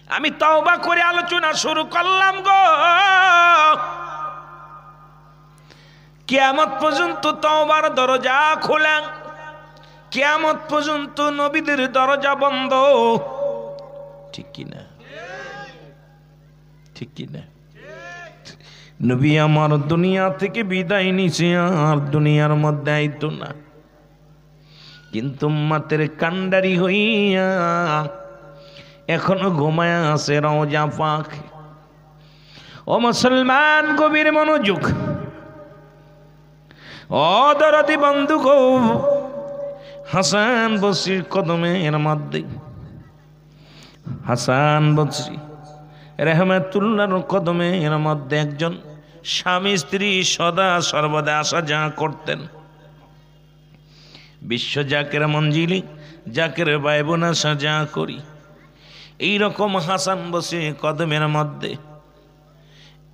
আমি তওবা করে আলোচনা শুরু করলাম গো। কিয়ামত পর্যন্ত তওবার দরজা খোলা, কিয়ামত পর্যন্ত নবীদের দরজা বন্ধ। ঠিক কি না? ঠিক কি না? নবী আমার দুনিয়া থেকে বিদায় নিছে, আর দুনিয়ার মধ্যে আইতো না, কিন্তু উম্মতের কান্ডারি হইয়া এখনো ঘুমায়া আছে রওজা পাক। ও মুসলমান, গভীর মনোযোগ, ও দরদি বন্ধু গো, হাসান বসরির কদমের মধ্যে, হাসান বসরি রহমাতুল্লাহর কদমের মধ্যে একজন স্বামী স্ত্রী সদা সর্বদা আসা যাওয়া করতেন। বিশ্ব জাকের মঞ্জিলি, জাকের ভাই বোন আসা যাওয়া করি, এইরকম হাসান বসরি কদমের মধ্যে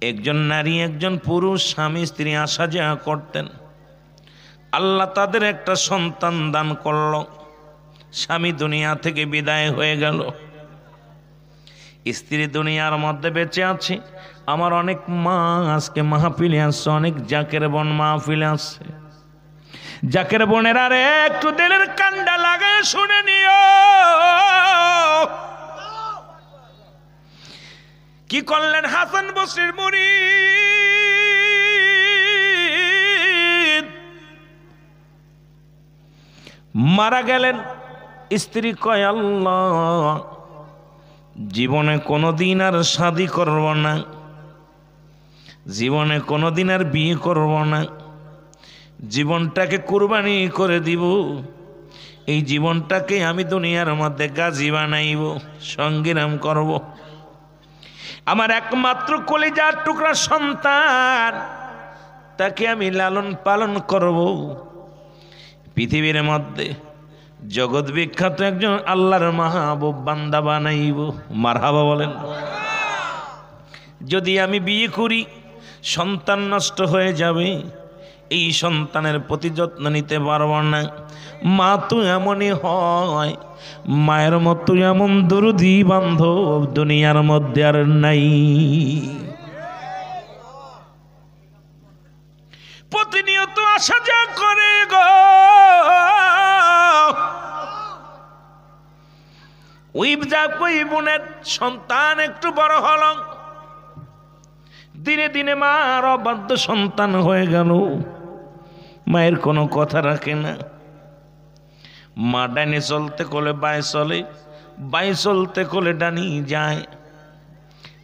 একজন নারী একজন পুরুষ স্বামী স্ত্রী আসা যাওয়া করতেন। আল্লাহ তাদের একটা সন্তান দান করল। স্বামী দুনিয়া থেকে বিদায় হয়ে গেল, স্ত্রী দুনিয়ার মধ্যে বেঁচে আছে। আমার অনেক মা আজকে মাহফিলে আসছে, অনেক জাকের বোন মাহফিলে আসছে। জাকের বোনের আর একটু দিলের কান্ডা লাগে শুনে নিও। কি করলেন হাসান বসরির মুরিদ? মারা গেলেন। স্ত্রী কয়, আল্লাহ, জীবনে কোনোদিন আর শাদী করব না, জীবনে কোনোদিন আর বিয়ে করব না, জীবনটাকে কুরবানি করে দিব, এই জীবনটাকে আমি দুনিয়ার মধ্যে গাজী বানাইব, সংগ্রাম করব। আমার একমাত্র কলিজার টুকরা সন্তান, তাকে আমি লালন পালন করব, পৃথিবীর মধ্যে জগৎ বিখ্যাত একজন আল্লাহর মাহবুব বান্দা বানাইব। মারহাবা বলেন। যদি আমি বিয়ে করি, সন্তান নষ্ট হয়ে যাবে, এই সন্তানের প্রতি যত্ন নিতে পারব না। মা তো এমনই হয়, মায়ের মতো এমন দরদি বান্ধব দুনিয়ার মধ্যে আর নাই। প্রতিনিয়ত আসা যা করে গো, ওই বোনের সন্তান একটু বড় হল, দিনে দিনে মার অবাধ্য সন্তান হয়ে গেল, মায়ের কোনো কথা রাখে না। মা ডানে চলতে কোলে বাঁয়ে চলে, বাঁয়ে চলতে কোলে ডানি যায়।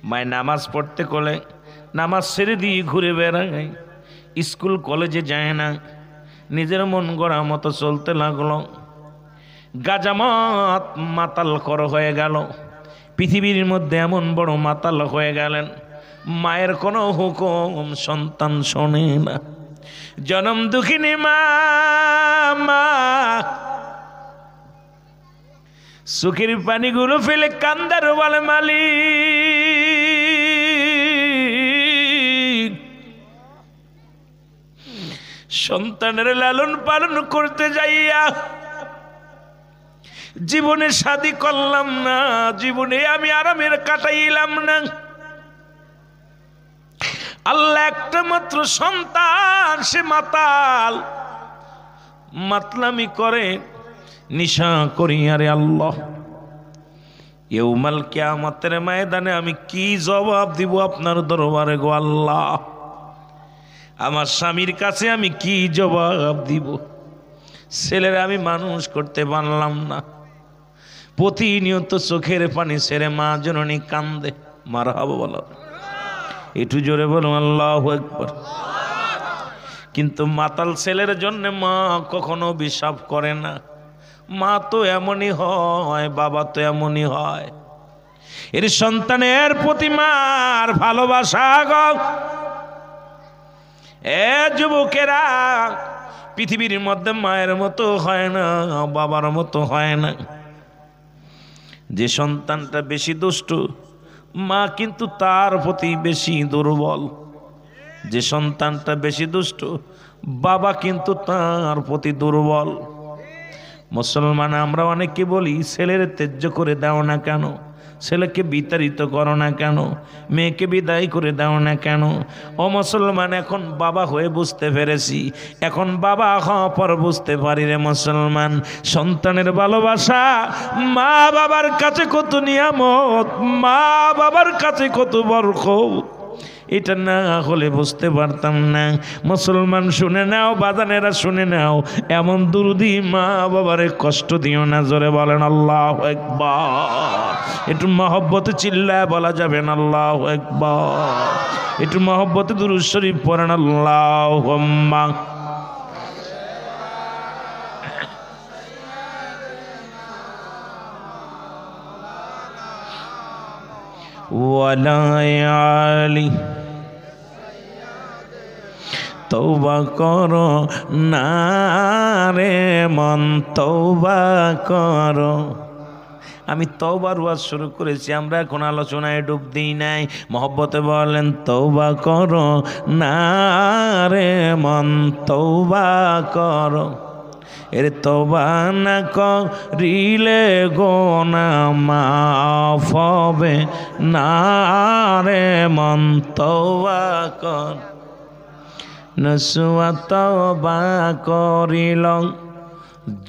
মায়ের নামাজ পড়তে কোলে নামাজ ছেড়ে দিয়ে ঘুরে বেড়ায়, স্কুল কলেজে যায় না, নিজের মন গড়া মতো চলতে লাগলো। গাজামত মাতাল কর হয়ে গেল, পৃথিবীর মধ্যে এমন বড় মাতাল হয়ে গেলেন, মায়ের কোনো হুকুম সন্তান শোনে না। জনম দুঃখিনী মা, মা চোখের পানিগুলো ফেলে কান্দার বলে, মালিক, সন্তানের লালন পালন করতে যাইয়া জীবনে শাদী করলাম না, জীবনে আমি আরামের কাটাইলাম না। আল্লাহ একটা মাত্র সন্তান, সে মাতাল, মাতলামি করে, নিশা করি। আরে আল্লাহ, ইয়াউমাল কিয়ামতের ময়দানে আমি কি জবাব দিব আপনার দরবারে গো আল্লাহ? আমার স্বামীর কাছে আমি কি জবাব দিব? ছেলেরা আমি মানুষ করতে পারলাম না, প্রতিনিয়ত চোখের পানি ছেড়ে মা জননী কান্দে। মারহাবা বলো, একটু জোরে বলো আল্লাহু আকবার। কিন্তু মাতাল ছেলের জন্য মা কখনো অভিশাপ করে না। মা তো এমনই হয়, বাবা তো এমনই হয়। এর সন্তানের প্রতি মার ভালোবাসা গো, এ যুবকেরা, পৃথিবীর মধ্যে মায়ের মতো হয় না, বাবার মতো হয় না। যে সন্তানটা বেশি দুষ্ট, মা কিন্তু তার প্রতি বেশি দুর্বল। যে সন্তানটা বেশি দুষ্ট, বাবা কিন্তু তার প্রতি দুর্বল। মুসলমান আমরা অনেকে বলি, ছেলের ত্যায্য করে দাও না কেন? ছেলেকে বিতাড়িত করো না কেন, মেয়েকে বিদায় করে দাও না কেন? ও মুসলমান, এখন বাবা হয়ে বুঝতে পেরেছি, এখন বাবা হওয়ার পর বুঝতে পারি রে মুসলমান, সন্তানের ভালোবাসা, মা বাবার কাছে কত নিয়ামত, মা বাবার কাছে কত বরকত, এটা না হলে বুঝতে পারতাম না। মুসলমান শুনে নাও, বাজানেরা শুনে নাও, এমন দুরুদি মা বাবারে কষ্ট দিও না। জোরে বলেন আল্লাহু আকবার। একটু মহব্বতে চিল্লায় বলা যাবে না আল্লাহু আকবার। একটু মহব্বতে দুরূদ শরীফ পড়েন আল্লাহুম্মা। ওয়ালা আলি তওবা করো না রে মন, তওবা করো। আমি তওবার ওয়াজ শুরু করেছি, আমরা এখন আলোচনায় ডুব দিই নাই। মহব্বতে বলেন তওবা করো না রে মন, তওবা করো। এর তওবা না করিলে গুনাহ মাফ হবে না রে মন, তওবা কর। নসুয়া তওবা করিল,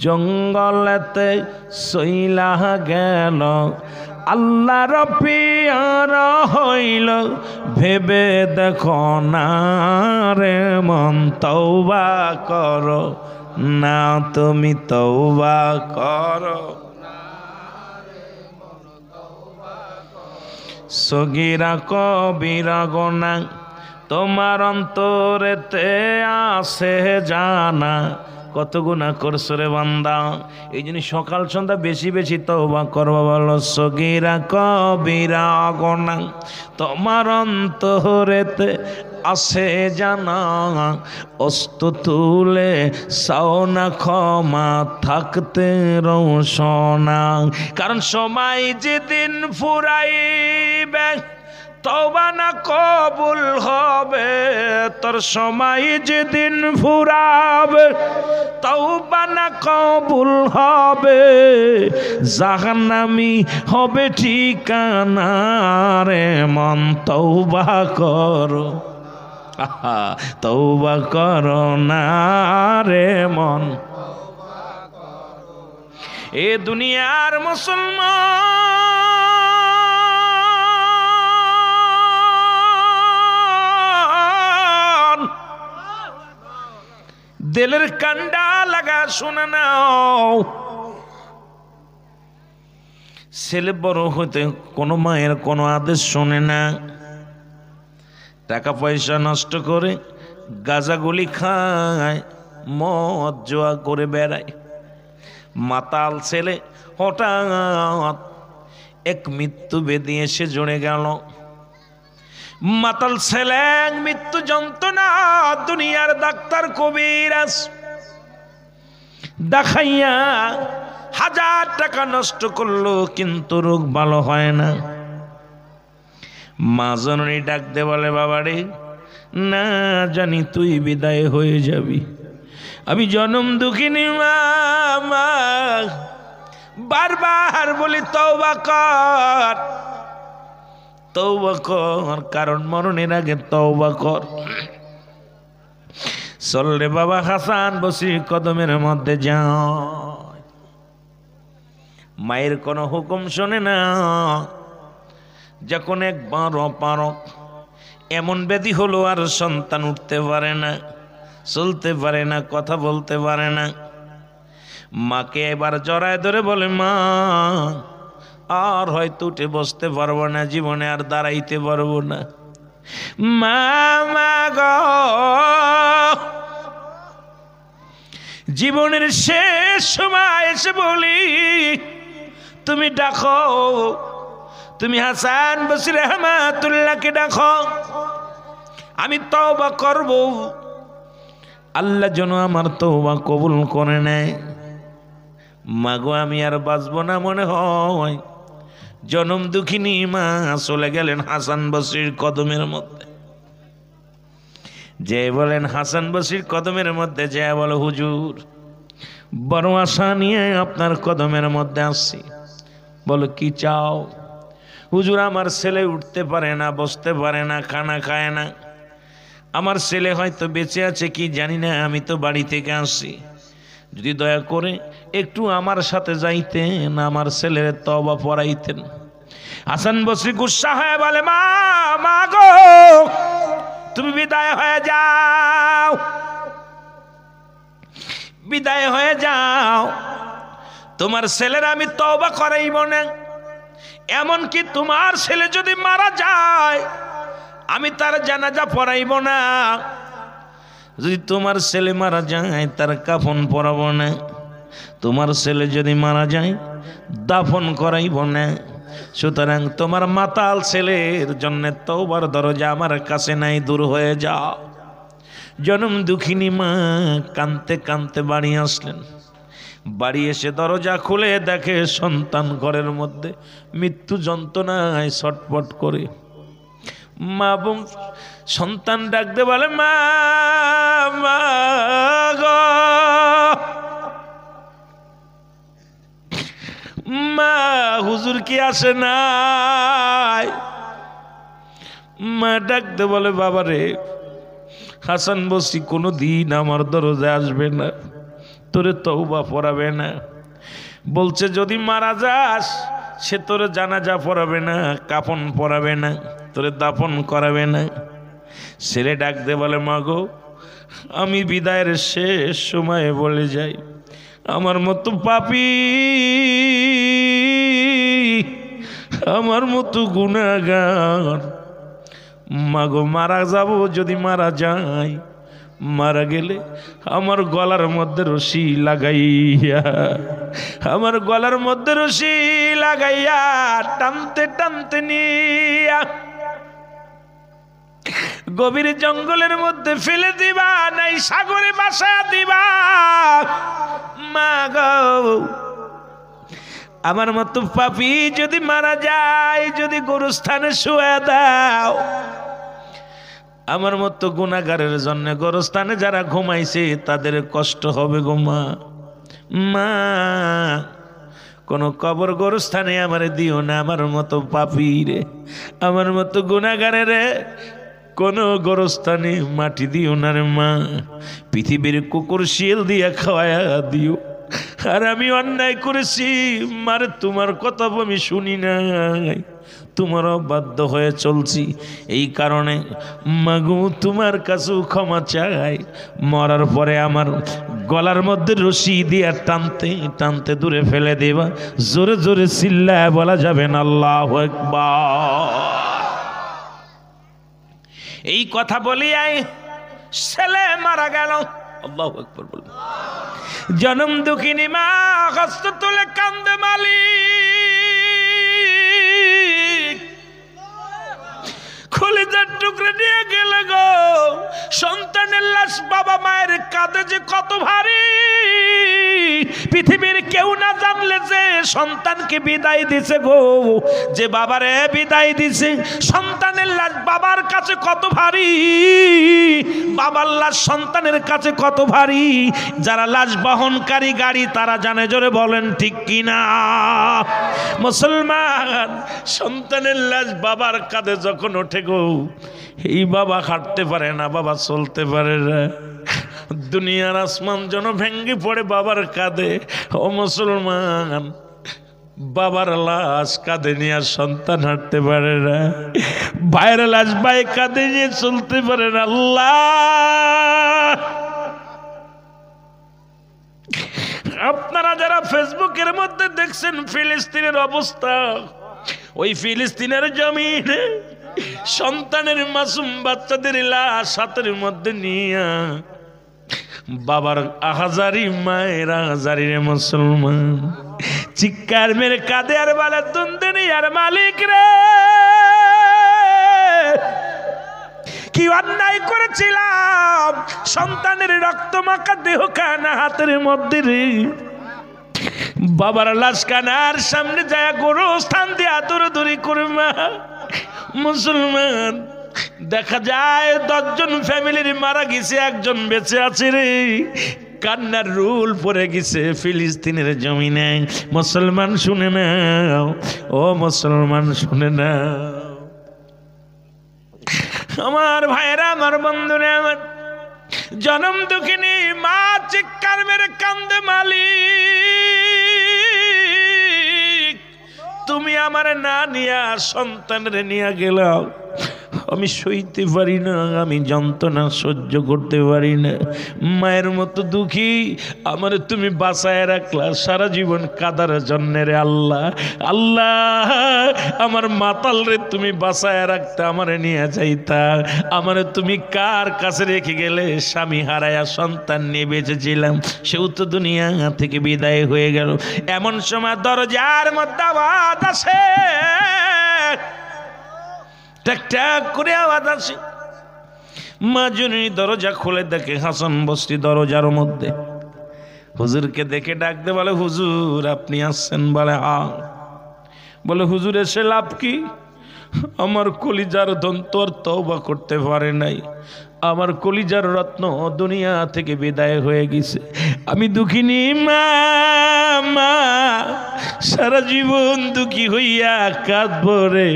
জঙ্গলেতে সইলা গেল, আল্লাহর পিয়ার হইল, ভেবে দেখো না রে মন, তওবা করো না তুমি, তওবা করো। সগীরা কবিরা গুনাহ তোমার অন্তরেতে আছে জানা। কত গুনাহ করছো রে বান্দা, এই জন্য সকাল সন্ধ্যা বেশি বেশি তওবা করবা। বলো সগীরা কবিরা গুনাহ তোমার অন্তরেতে আছে জানা, অস্ত তুলে সাওনা ক্ষমা থাকতে রোশনা। কারণ সময় যেদিন ফুরাইবে তওবা না কবুল হবে, তোর সময় যেদিন ফুরাবে তওবা না কবুল হবে, জাহান্নামী হবে ঠিকানা রে মন, তওবা করো, তওবা করো না রে মন। এ দুনিয়ার মুসলমান, দিলের কান্ডা লাগা শুনে নাও, ছেলে বড় হইতে কোনো মায়ের কোনো আদেশ শোনে না, টাকা পয়সা নষ্ট করে গাঁজাগুলি খায়, মদ জোয়া করে বেড়ায়। মাতাল ছেলে হঠাৎ এক মৃত্যু বেদি এসে জড়ে গেল। মাতাল ছেলে মৃত্যু যন্ত্রণা, দুনিয়ার ডাক্তার কবিরাজ দেখাইয়া 1000 টাকা নষ্ট করলো, কিন্তু রোগ ভালো হয় না। মা জননী ডাক দে বলে, বাবারে না জানি তুই বিদায় হয়ে যাবি, আমি জনম দুঃখিনী মা, বারবার বলি তওবা কর, তওবা কর, কারণ মরণের আগে তওবা কর। চল রে বাবা হাসান বসির কদমের মধ্যে যাও। মায়ের কোনো হুকুম শোনে না। যখন একবার অপারক এমন ব্যাধি হলো, আর সন্তান উঠতে পারে না, চলতে পারে না, কথা বলতে পারে না, মাকে এবার জড়ায় ধরে বলে, মা আর হয়তো উঠে বসতে পারবো না, জীবনে আর দাঁড়াইতে পারবো না। মা মা গো, জীবনের শেষ সময় এসে বলি, তুমি ডাকো, তুমি হাসান বসির রহমাতুল্লাহকে ডাকো, আমি তওবা করব, আল্লাহ যেন আমার তওবা কবুল করে নেয়। মাগো আমি আর বাঁচবো না মনে হয়। জনম দুঃখিনী মা চলে গেলেন হাসান বসরির কদমের মধ্যে। যে বলেন হাসান বসরির কদমের মধ্যে, যে বলো হুজুর বড় আশা নিয়ে আপনার কদমের মধ্যে আসছি, বলো কি চাও? হুজুর আমার ছেলে উঠতে পারে না, বসতে পারে না, খানা খায় না। আমার ছেলে হয়তো বেঁচে আছে কি জানি না, আমি তো বাড়ি থেকে আসছি, যদি দয়া করে একটু আমার সাথে যাইতেন, আমার ছেলের তওবা পড়াইতেন। হাসান বসরি গুসা হয়ে বলে, মা মা গো, তুমি বিদায় হয়ে যাও, বিদায় হয়ে যাও, তোমার ছেলের আমি তওবা করাইব না। এমনকি তোমার ছেলে যদি মারা যায় আমি তার জানাজা পড়াইব না। যদি তোমার ছেলে মারা যায় তার কাফন পরাবো না। তোমার ছেলে যদি মারা যায় দাফন করাইব না। সুতরাং তোমার মাতাল ছেলের জন্য তওবার দরজা আমার কাছে নাই, দূর হয়ে যাও। জনম দুঃখিনী মা কাঁদতে কাঁদতে বাড়ি আসলেন। বাড়ি এসে দরজা খুলে দেখে সন্তান ঘরের মধ্যে মৃত্যু যন্ত্রণায় ছটপট করে। মা বোন সন্তান ডাকতে বলে, মা মা গো, মা হুজুর কি আসে নাই? মা ডাকতে বলে, বাবা রে, হাসান বসরি কোনো দিন আমার দরজায় আসবে না, তোরে তওবা পড়াবে না। বলছে যদি মারা যাস সে তোরে জানাজা পড়াবে না, কাফন পরাবে না, তোরে দাফন করাবে না। ছেলে ডাকতে বলে, মা গো, আমি বিদায়ের শেষ সময়ে বলে যাই, আমার মতো পাপী, আমার মতো গুনাহগার মা গো, মারা যাব, যদি মারা যাই, মারা গেলে আমার গলার মধ্যে রশি লাগাইয়া, আমার গলার মধ্যে রশি লাগাইয়া টানতে টানতে নিয়া গভীর জঙ্গলের মধ্যে ফেলে দিবা, নাই সাগরে বাসা দিবা। মা গো, আমার মতো পাপী যদি মারা যায়, যদি গোরস্থানে শুয়ে দাও, আমার মতো গুনাহগারের জন্য গোরস্থানে যারা ঘুমাইছে তাদের কষ্ট হবে গো মা। মা কোন কবর গোরস্থানে আমারে দিও না, আমার মতো পাপী রে, আমার মতো গুনাহগারের কোন গোরস্থানে মাটি দিও না রে মা। পৃথিবীর কুকুর শিয়াল দিয়া খাওয়ায়া দিও। আর আমি অন্যায় করেছি মারে, তোমার কথা আমি শুনি নাই, তোমারও বাধ্য হয়ে চলছি। এই কারণে মাগো তোমার কাছেও ক্ষমা চাই। মরার পরে আমার গলার মধ্যে রশি দিয়া টানতে টানতে দূরে ফেলে দেবা। জোরে জোরে চিল্লায় বলা যাবে না আল্লাহু আকবার। এই কথা বলিয়াই ছেলে মারা গেল। আল্লাহু আকবার বলুন। জনম দুঃখিনী মা হস্ত তুলে কান্দে, মালিক কলিজার টুকরে নিয়ে গেলে গো। সন্তানের লাশ বাবা মায়ের কাঁধে যে কত ভারী, পৃথিবীর কেউ না জানলে যে সন্তানকে বিদায় দিছে গো, যে বাবারে বিদায় দিছে, সন্তানের লাশ বাবার কাছে কত ভারী, বাবার লাশ সন্তানের কাছে কত ভারী। যারা লাশ বহনকারী গাড়ি তারা জানে, জোরে বলেন ঠিক কিনা। মুসলমান, সন্তানের লাশ বাবার কাঁধে যখন ওঠে গো, এই বাবা হাঁটতে পারে না, বাবা চলতে পারে না, দুনিয়ার আসমান যেন ভেঙ্গে পড়ে বাবার কাঁধে। ও মুসলমান, বাবার লাশ কাঁধে নিয়ে সন্তান হাঁটতে পারে না, ভাইয়ের লাশ ভাই কাঁধে নিয়ে চলতে পারে না। আল্লাহ, আপনারা যারা ফেসবুকের মধ্যে দেখছেন ফিলিস্তিনের অবস্থা, ওই ফিলিস্তিনের জমিনে সন্তানের মাসুম বাচ্চাদের লাশ হাতের মধ্যে নিয়ে বাবার আহাজারি মায়ের আহাজারি রে মুসলমান, চিৎকার মেরে কাঁদে আর বলে, দুনিয়ার মালিক রে, কি অন্যায় করেছিলাম, সন্তানের রক্ত মাখা দেহ কানা হাতের মধ্যে রে, বাবার লাশ কানার সামনে যায় গোরস্থান দিয়া দৌড়াদৌড়ি করে মা। মুসলমান, দেখা যায় 10 জন ফ্যামিলির মারা গেছে, একজন বেঁচে আছে রে। কান্নার রুল পড়ে গেছে ফিলিস্তিনের জমিনে। মুসলমান শুনে নাও, ও মুসলমান শুনে নাও, আমার ভাইরা, আমার বন্ধুরা, আমার জনম দুঃখিনী মা চিৎকার মেরে কান্দে, মালিক তুমি আমার না নিয়া সন্তানের নিয়ে গেলাম, আমি সইতে পারি না, আমি যন্ত্রণা সহ্য করতে পারি না। মায়ের মতো দুঃখী আমার তুমি বাঁচায় রাখলা, সারা জীবন কাদার জন্য রে আল্লাহ। আল্লাহ আমার মাতাল রে তুমি বাঁচায় রাখতে, আমারে নিয়ে যাইতা, আমারে তুমি কার কাছে রেখে গেলে? স্বামী হারায়া সন্তান নিয়ে বেঁচেছিলাম, সেও তো দুনিয়া থেকে বিদায় হয়ে গেল। এমন সময় দরজার মধ্যে আওয়াজ আসে, টাক টাক করে আওয়াজ আসে। মা জননী দরজা খুলে দেখে হাসান বসরি দরজার মধ্যে। হুজুরকে দেখে ডাকতে বলে, হুজুর আপনি আসছেন? বলে হ্যাঁ। বলে হুজুর এসে লাভ কি? আমার কলিজার ধন তোর তওবা করতে পারে নাই, আমার কলিজার রত্ন দুনিয়া থেকে বিদায় হয়ে গেছে, আমি দুঃখিনী মা, মা সারা জীবন দুঃখী হইয়া কাঁদবো রে,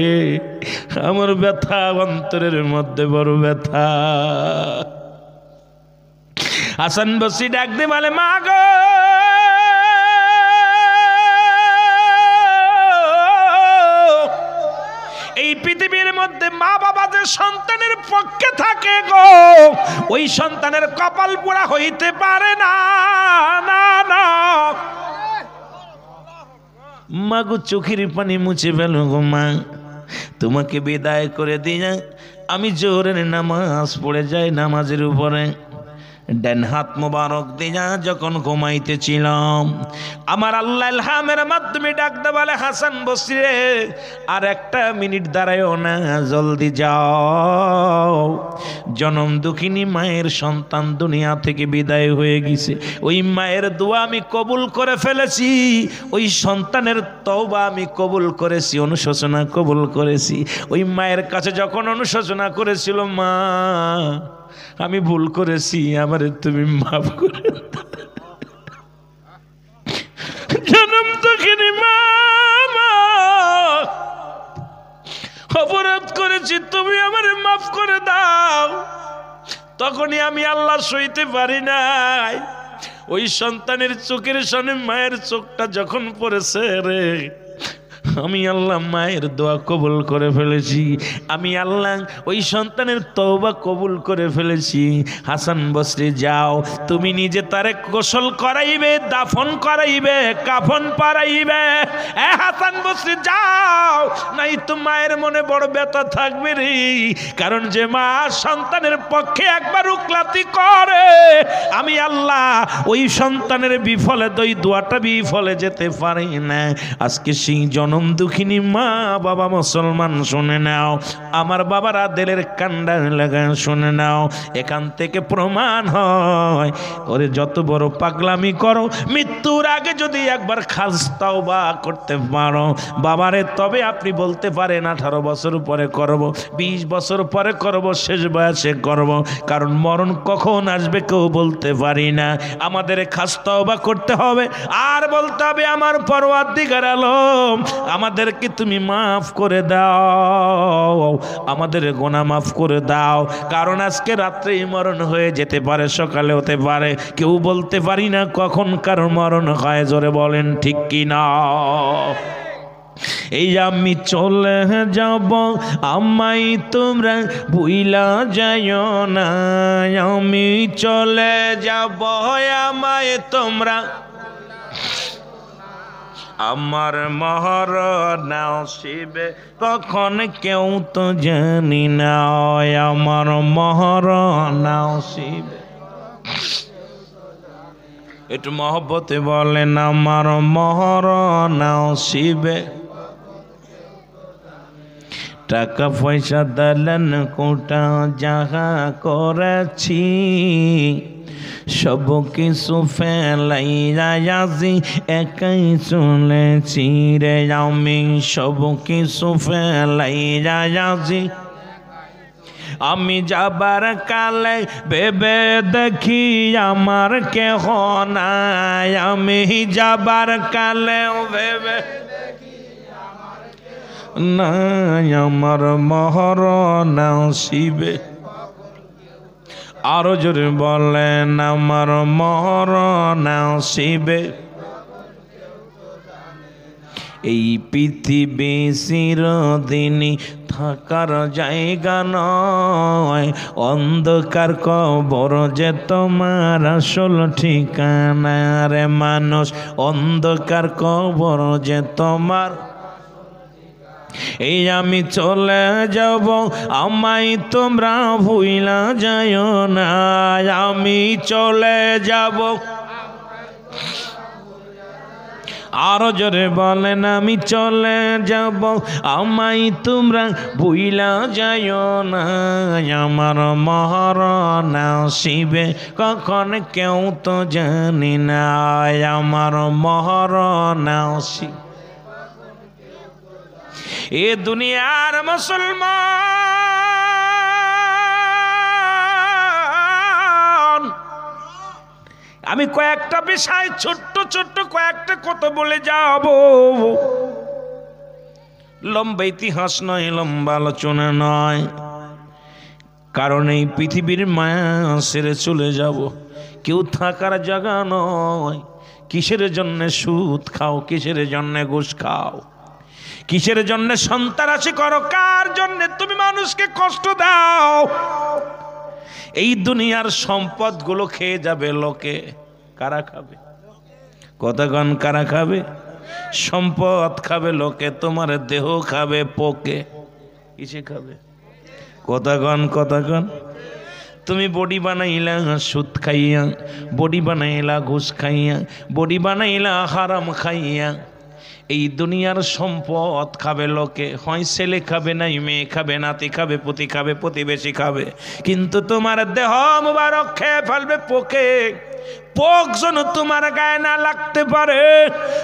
আমার ব্যথা অন্তরের মধ্যে বড় ব্যথা। হাসান বসরি ডাক দে বলে, মা গো এই পৃথিবীর মধ্যে মা বাবা যে সন্তানের পক্ষে থাকে গো, ওই সন্তানের কপাল পোড়া হইতে পারে না, না না। মা গো চোখের পানি মুছে ফেল গো মা, তোমাকে বিদায় করে দিয়ে আমি জোহরের নামাজ পড়ে যাই, নামাজের উপরে ডান হাত মোবারক দিয়া যখন ঘুমাইতেছিলাম, আমার আল্লাহ ইলহামের মাধ্যমে ডাকতে বলে, হাসান বসরি রে আর একটা মিনিট দাঁড়ায়ও না, জলদি যাও, জনম দুঃখিনী মায়ের সন্তান দুনিয়া থেকে বিদায় হয়ে গেছে, ওই মায়ের দোয়া আমি কবুল করে ফেলেছি, ওই সন্তানের তওবা আমি কবুল করেছি, অনুশোচনা কবুল করেছি। ওই মায়ের কাছে যখন অনুশোচনা করেছিল, মা আমি ভুল করেছি, আমারে তুমি মাফ করে দাও, জনম দুঃখিনী মা, অপরাধ করেছি, তুমি আমারে মাফ করে দাও। তখনই আমি আল্লাহ সইতে পারি নাই, ওই সন্তানের চোখের সামনে মায়ের চোখটা যখন পড়েছে রে, আমি আল্লাহ মায়ের দোয়া কবুল করে ফেলেছি, আমি আল্লাহ ওই সন্তানের তওবা কবুল করে ফেলেছি। হাসান বসরি যাও, তুমি নিজে তারে গোসল করাইবে, দাফন করাইবে, কাফন পরাইবে। হাসান বসরি যাও, নাই তো মায়ের মনে বড় ব্যথা থাকবে রে, কারণ যে মা সন্তানের পক্ষে একবার উকলাতি করে, আমি আল্লাহ ওই সন্তানের বিফলে ওই দোয়াটা বিফলে যেতে পারি না। আজকে সেই জনম দুঃখিনী মা বাবা মুসলমান শুনে নাও, আমার বাবারা দিলের কান্ডা লাগা শুনে নাও, এখান থেকে প্রমাণ হয় ওরে যত বড় পাগলামি করো, মৃত্যুর আগে যদি একবার খাস তাওবা করতে পারো বাবারে, তবে আপনি বলতে পারেন 18 বছর পরে করব, 20 বছর পরে করব, শেষ বয়সে করব, কারণ মরণ কখন আসবে কেউ বলতে পারি না। আমাদের খাস তাওবা করতে হবে আর বলতে হবে, আমার পরওয়ারদিগার আলম আমাদেরকে তুমি মাফ করে দাও, আমাদের গুনাহ মাফ করে দাও, কারণ আজকে রাত্রেই মরণ হয়ে যেতে পারে, সকালে হতে পারে, কেউ বলতে পারি না কখন কার মরণ হয়, জোরে বলেন ঠিক কি না? এই আমি চলে যাব, আমায় তোমরা ভুইলা যাইও না, আমি চলে যাব, আমায় তোমরা, আমার মরণ নসিবে কখন কেউ তো জানি না, আমার মরণ নসিবে। একটু মহব্বতে বলেন, আমার মরণ নসিবে। টাকা পয়সা দিলেন কোটা যাহা করেছি, সব কিছু ফেলাইয়া আজি একাই চলেছি রে, আমি সব কিছু ফেলাইয়া আজি আমি যাবার কালে ভেবে দেখি আমার কেহ নাই, আমি যাবার কালে ভেবে নাই আমার মরণ আসিবে। আরো জোরে বলেন আমার মরণ আসিবে। এই পৃথিবী চিরদিনই থাকার জায়গা নয়, অন্ধকার কবর যে তোমার আসল ঠিকানা রে মানুষ, অন্ধকার কবর যে তোমার। এই আমি চলে যাব, আমায় তোমরা ভুইলা যাও না, আমি চলে যাব। আরো জোরে বলেন আমি চলে যাব, আমায় তোমরা ভুইলা যাও না, আমার মরণ আসিবে কখন কেউ তো জানি না, আমার মরণ আসিবে। এ দুনিয়ার মুসলমান, আমি কয়েকটা বিষয় ছোট্ট ছোট্ট কয়েকটা কথা বলে যাব। লম্বা ইতিহাস নয়, লম্বা আলোচনা নয়, কারণ এই পৃথিবীর মায়া ছেড়ে চলে যাব, কেউ থাকার জায়গা নয়। কিসের জন্য সুদ খাও, কিসের জন্য ঘুষ খাও, কিসের জন্য সন্ত্রাসী করো, কার জন্য তুমি মানুষকে কষ্ট দাও? এই দুনিয়ার সম্পদগুলো খেয়ে যাবে লোকে, কারা খাবে? কতক্ষণ কারা খাবে? সম্পদ খাবে লোকে, তোমার দেহ খাবে পোকে। কিসে খাবে? কতক্ষণ তুমি বডি বানাইলা সুদ খাইয়া, বডি বানাইলা ঘুষ খাইয়া, বডি বানাইলা হারাম খাইয়া। এই দুনিয়ার সম্পদ খাবে লোকে, হয় ছেলে খাবে, নাই মেয়ে খাবে, নাতি খাবে, পুতি খাবে, প্রতিবেশী খাবে, কিন্তু তোমার দেহ মুবারক খেয়ে ফেলবে পোকে। পোক যেন তোমার গায়ে না লাগতে পারে,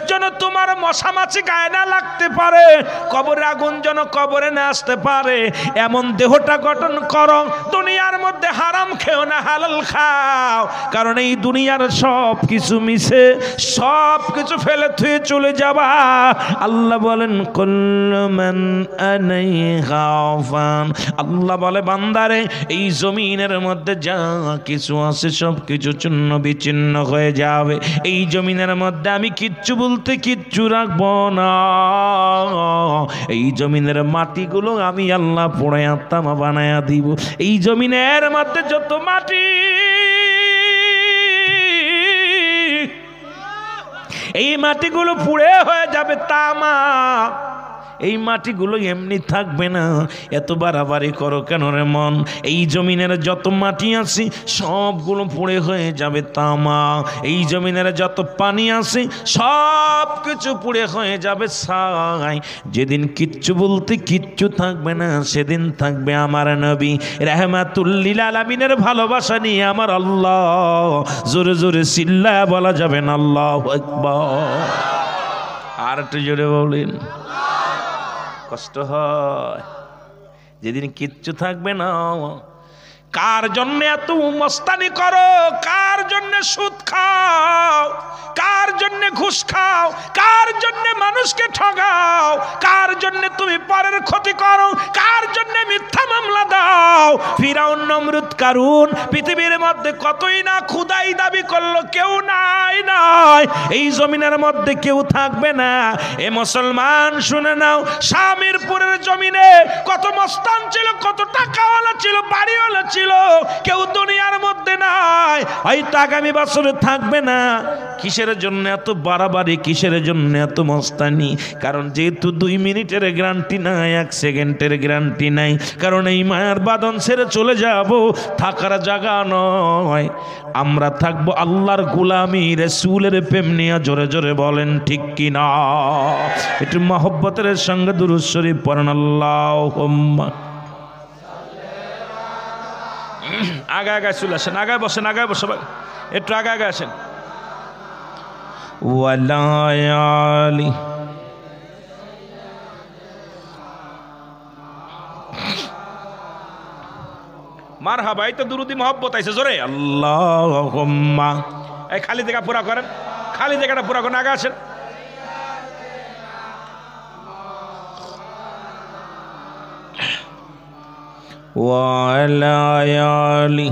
যেন তোমার মশা মাছি গায়ে না লাগতে পারে, কবরে আগুন যেন কবরে না আসতে পারে, এমন দেহটা গঠন করো। দুনিয়ার মধ্যে হারাম খেও না, হালাল খাও, কারণ এই দুনিয়ার সব কিছু মিশে সব কিছু ফেলে থুয়ে চলে যাবা। আল্লাহ বলেন কুল্লু মান আলাইহা ফান, আল্লাহ বলে বান্দারে এই জমিনের মধ্যে যা কিছু আছে সব কিছু চূর্ণ বিচ্ছিন্ন হয়ে যাবে। এই জমিনের মধ্যে আমি কিচ্ছু বলতে কিচ্ছু রাখবো না। এই জমিনের মাটিগুলো আমি আল্লাহ পোড়ায় তামা বানায়া দিব। এই জমিনের মধ্যে যত মাটি, এই মাটিগুলো পুড়ে হয়ে যাবে তামা। এই মাটিগুলো এমনি থাকবে না। এত বাড়াবাড়ি করো কেন রে মন? এই জমিনের যত মাটি আছে সবগুলো পুড়ে হয়ে যাবে তামা। এই জমিনের যত পানি আছে সব কিছু পুড়ে হয়ে যাবে ছাই। যেদিন কিচ্ছু বলতে কিচ্ছু থাকবে না, সেদিন থাকবে আমার নবী রাহমাতুল লিল আলামিনের ভালোবাসা নিয়ে আমার আল্লাহ। জোরে জোরে চিল্লায়া বলা যাবে না আল্লাহু আকবার। আর একটু জোরে বলেন। কষ্ট হয় যেদিন কিচ্ছু থাকবে না। কার জন্য এত মস্তানি করো? কার জন্য সুদ খাও? কার জন্য ঘুষ খাও? কার জন্য মানুষকে ঠগাও? কার জন্য তুমি পরের ক্ষতি করো? কার জন্য মিথ্যা মামলা দাও? ফিরাউন, নমরুদ, কারুন পৃথিবীর মধ্যে কতই না খুদাই দাবি করলো, কেউ নাই। এই জমিনের মধ্যে কেউ থাকবে না। এ মুসলমান শুনে নাও, শামিরপুরের জমিনে কত মস্তান ছিল, কত টাকাওয়ালা ছিল, বাড়িওয়ালা ছিল, কেউ দুনিয়ার মধ্যে নাই। হয়তো আগামী বছরে থাকবে না। কিসের জন্য এত বাড়াবাড়ি? কিসের জন্য এত মস্তানি? কারণ যেহেতু 2 মিনিটের গ্যারান্টি নাই, 1 সেকেন্ডের গ্যারান্টি নাই। কারণ এই মায়ার বাঁধন ছেড়ে চলে যাব, থাকার জায়গা নয়। আমরা থাকবো আল্লাহর গোলামি, রাসূলের প্রেম নিয়ে। জোরে জোরে বলেন ঠিক কি না? একটু মহব্বতের সঙ্গে দুরূদ শরীফ পড়েন। আল্লাহুম্মা আগে আগে চলে আসেন, আগায় বসেন, আগায় বসে একটু আগে আগে আসেন। ওয়ালায়ালি মারহাবা, এই তো দুরুদি মহব্বত আইছে জোরে আল্লাহুম্মা। এই খালি জায়গা পুরা করেন, খালি জায়গাটা পুরা করেন, আগে আসেন। ওয়া আলা আলি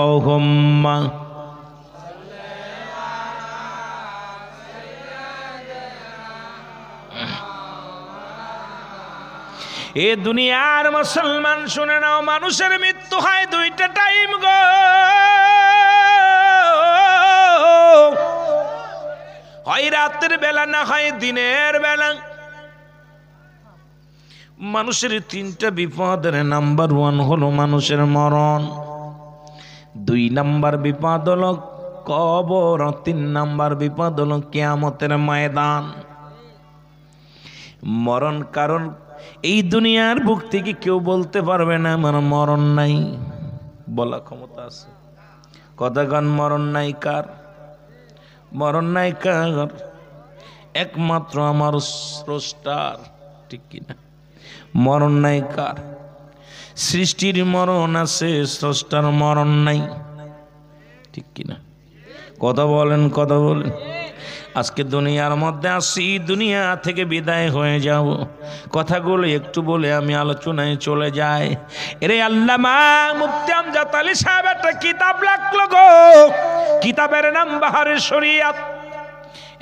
মাদাল্লাহুম্মা এ দুনিয়ার মুসলমান শুনে নাও, মানুষের মৃত্যু হয় দুইটা টাইম গো। হয় রাতের বেলা, না হয় দিনের বেলা। মানুষের তিনটা বিপদের নাম্বার 1 হলো মানুষের মরণ, 2 নাম্বার বিপদ হলো কবর, 3 নাম্বার বিপদ হলো কিয়ামতের ময়দান। মরণ কারণ এই দুনিয়ার বুক থেকে কেউ বলতে পারবে না আমার মরণ নাই, বলা ক্ষমতা আছে? কতক্ষণ মরণ নাই কার? মরণ নাই কার? একমাত্র আমার স্রষ্টার, ঠিক কিনা? মরণ নাই কার? সৃষ্টির মরণ আছে, স্রষ্টার মরণ নাই, ঠিক কিনা? কথা বলেন, কথা বলেন। আজকে দুনিয়ার মধ্যে আসি, দুনিয়া থেকে বিদায় হয়ে যাব, কথাগুলো একটু বলে আমি আলোচনায় চলে যাই। এরে আল্লামা মুফতি আমজাদ আলী সাহেব একটা কিতাব লিখলো গো, কিতাবের নাম বাহারে শরিয়াত।